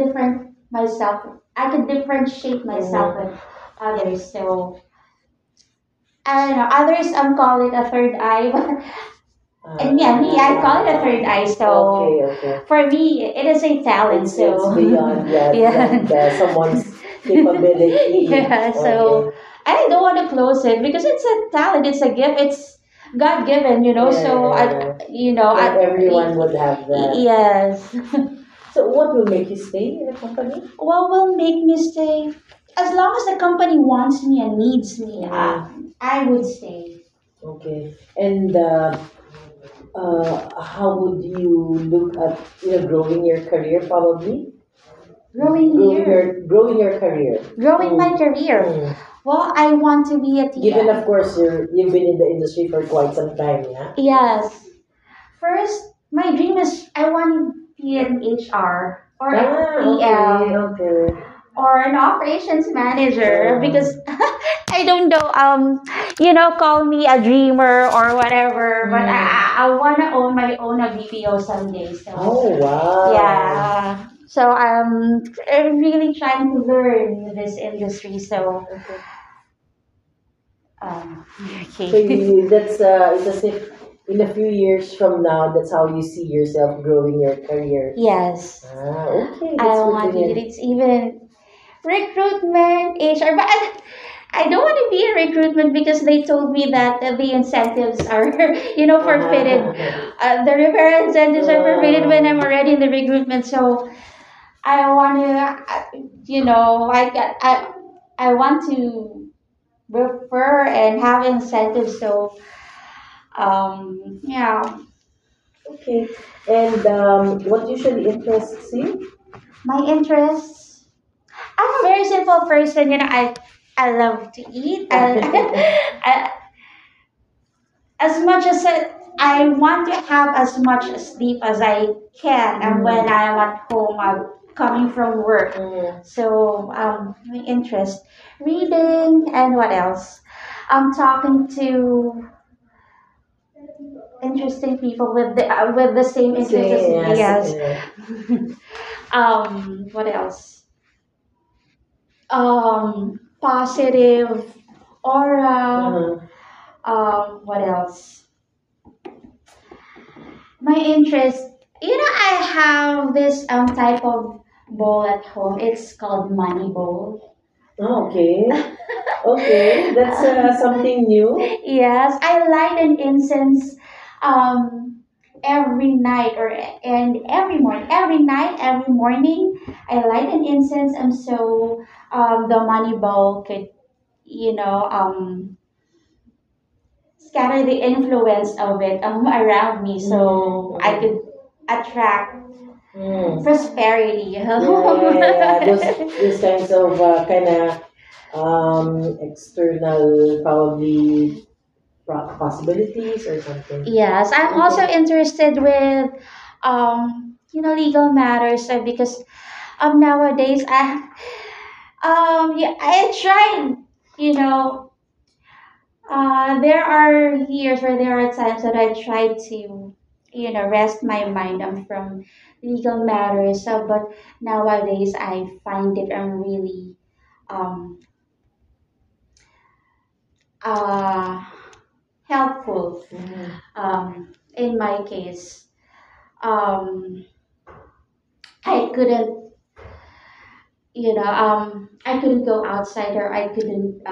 I could differentiate myself with others. So I don't know. Others call it a third eye, and yeah, me I call it a third eye. So Okay. for me, it is a talent. It's So beyond yeah, someone's capability. yeah. So I don't want to close it because it's a talent. It's a gift. It's God given. Yeah, So yeah, yeah. I, Not everyone would have that. yes. So So what will make you stay in the company? What will make me stay? As long as the company wants me and needs me, I would stay. Okay. And how would you look at growing your career probably? Growing here, Growing your career. growing my career. Mm. Well, I want to be a Given teacher. of course you've been in the industry for quite some time, yeah? Yes. First, my dream is I want to be an HR or a PM Okay. or an operations manager Yeah. because I don't know, call me a dreamer or whatever, but I want to own my own a BPO someday. So, Oh wow. yeah. So I'm really trying to learn this industry. So, Okay. So okay. it's as if in a few years from now, that's how you see yourself growing your career. Yes. Okay, I that's good want to to hear. do it's even recruitment, HR, but I don't want to be in recruitment because they told me that the incentives are, forfeited. The referral incentives are forfeited when I'm already in the recruitment. So I want to, I want to refer and have incentives. So, yeah, Okay. And what usually interests you? my interests. I'm a very simple person. I love to eat. I, as much as I want to have as much sleep as I can, and when I'm at home, I'm coming from work. Mm. So my interest, reading, and what else? I'm talking to interesting people with the same interest as me. Yes. Yes. What else? Positive aura. Uh-huh. What else? My interest, I have this type of bowl at home. It's called money bowl. Oh, okay. Okay, that's something new. Yes, I light an incense every night and every morning. Every night, every morning, I light an incense, and so the money bowl could, you know, scatter the influence of it around me, so I could attract Mm. prosperity. Yeah. Those kinds of kind of external probably possibilities or something. Yes, I'm also Okay. interested with legal matters because nowadays I tried, you know there are years where there are times that I try to rest my mind from legal matters, but nowadays I find it really um uh helpful Mhm. in my case. um I couldn't, I couldn't go outside, or I couldn't,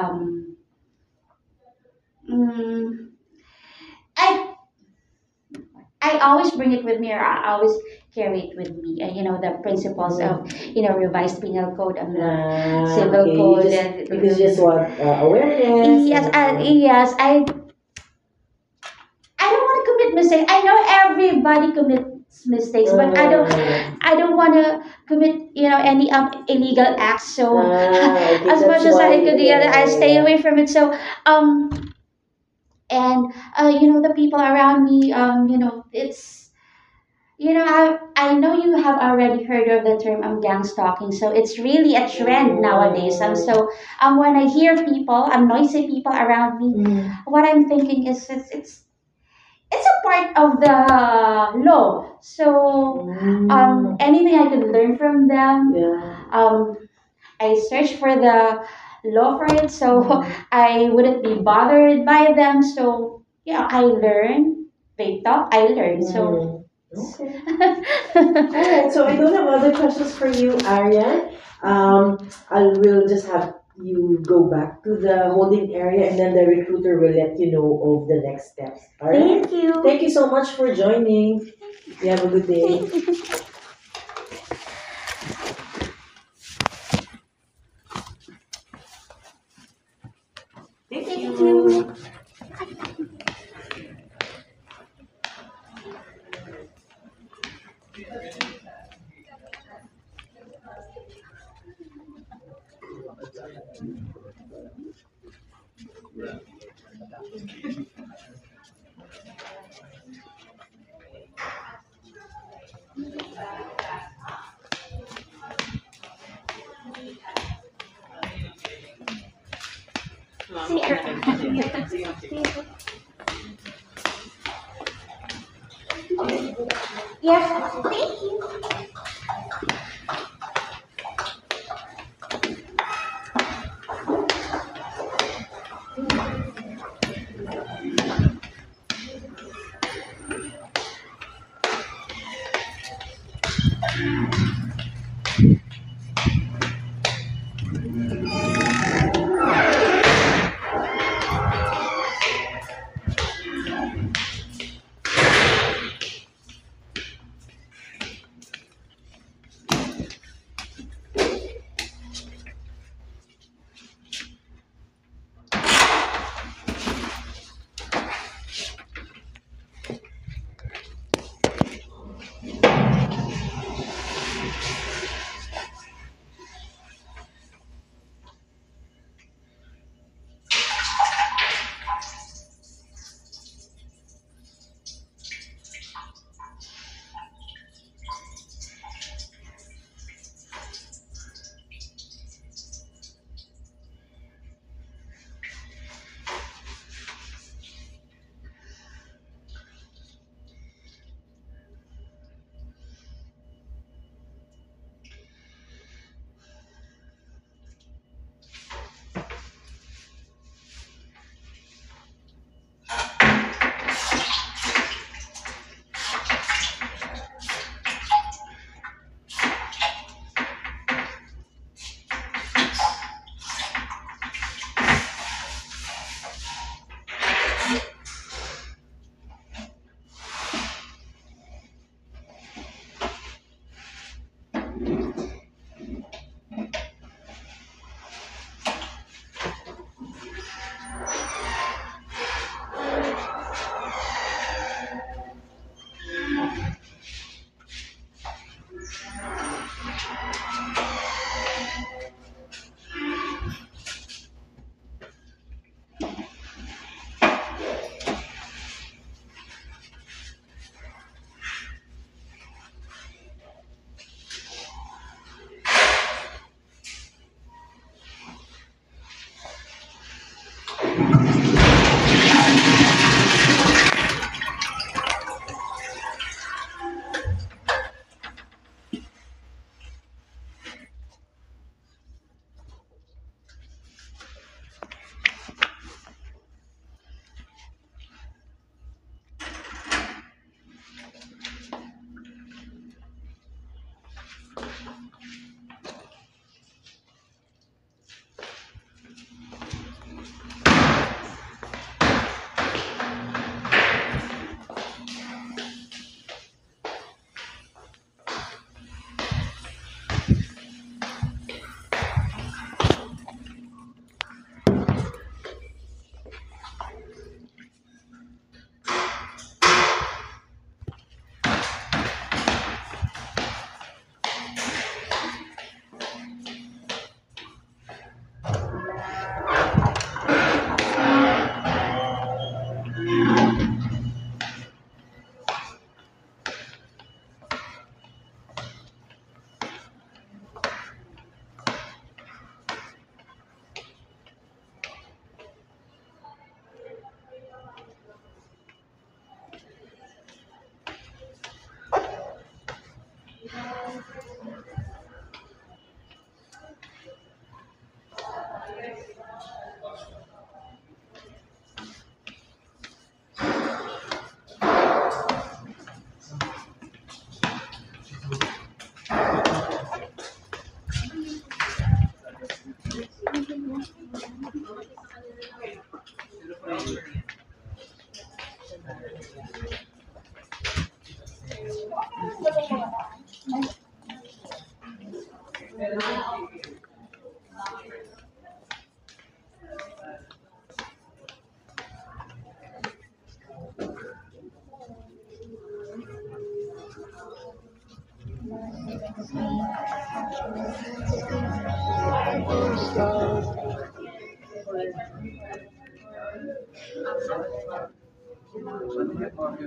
mm, I I always bring it with me, or I always carry it with me. The principles of, revised penal code and the civil Okay. code. Because you just want awareness. Yes, yes, I don't want to commit mistakes. I know everybody commits mistakes, but I don't want to commit, any illegal acts. So Okay, as much that's as I why. could, Yeah, I yeah, stay yeah. away from it. So and the people around me, it's, I know you have already heard of the term gang stalking. So it's really a trend nowadays. So when I hear people, noisy people around me, Mm. what I'm thinking is it's a part of the law. So Mm. anything I could learn from them, Yeah. I search for the law for it, so Mm. I wouldn't be bothered by them. So I learn. They talk, I learn. So. Mm. Okay. All right. So I don't have other questions for you, Arya. I will just have you go back to the holding area, and then the recruiter will let you know of the next steps. All right. Thank you. Thank you so much for joining. You have a good day. Yes, thank you.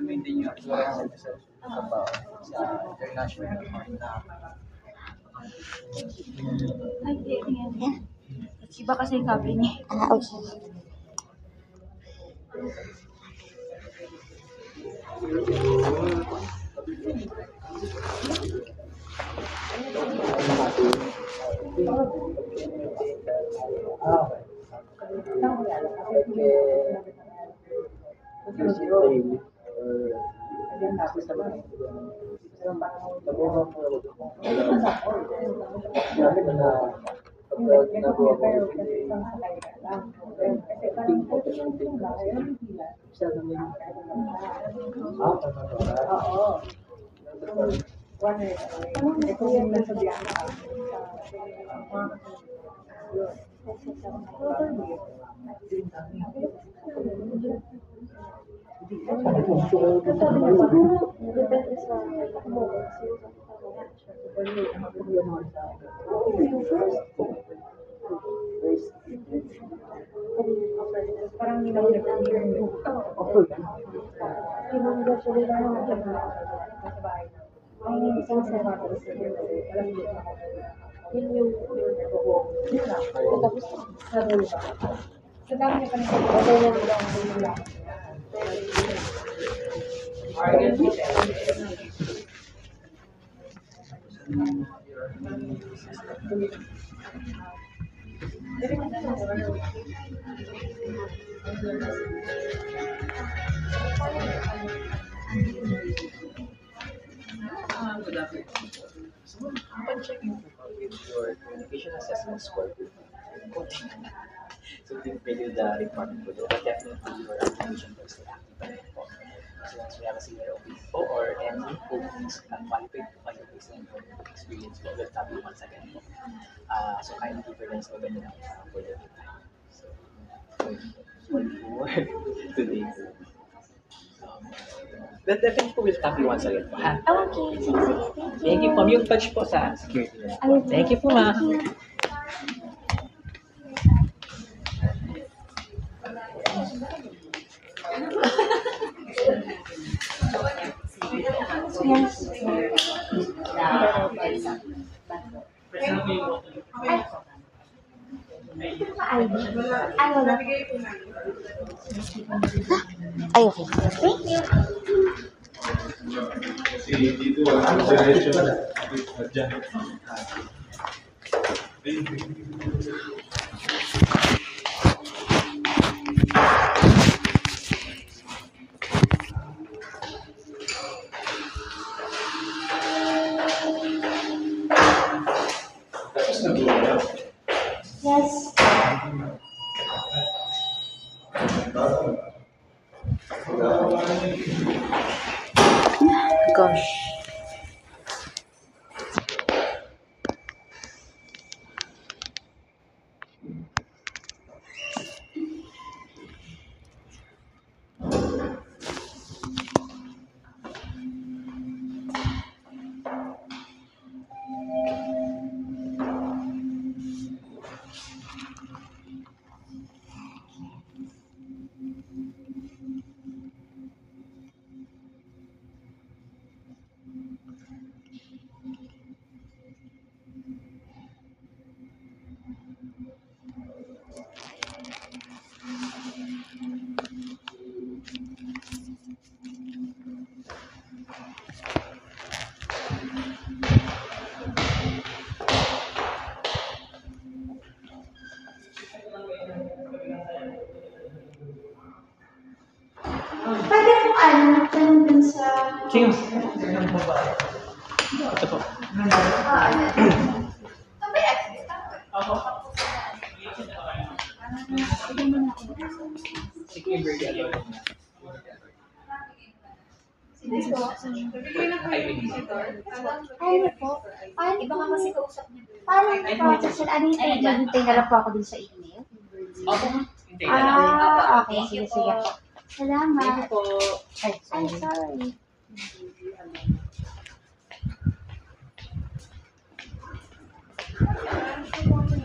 Maintain yung experience sa international na Ay, tingnan niya. Iba kasi yung copy niya. Okay. Parang hindi naman nag-hear. Ang isang sapatos, alam mo, yun yung tapos sabon ba? Sa dami niya pa rin sa lang. Good afternoon. So, upon checking with your communication assessment score, so didn't value the requirement for that, definitely your application was active po. So once we have a senior OPO or any openings qualified po kayo based on your experience po, we'll tap you once again po. So kindly difference mo ganun for the time. So, for today po. But definitely po, we'll tap you once again po, ha? Okay, sige. Thank you po. Mute touch po sa security. Thank you po, ma. Ay, okay. Thank you. Dito ang diretso dyan. Yes. Gosh. Pwede po tanong dun sa... Sino? Ito po. Ano po? Paano yung process? Ano yung hintay na lang po ako din sa email? Okay. Sige po. Salamat. Ay, sorry.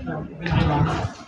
Even my mom.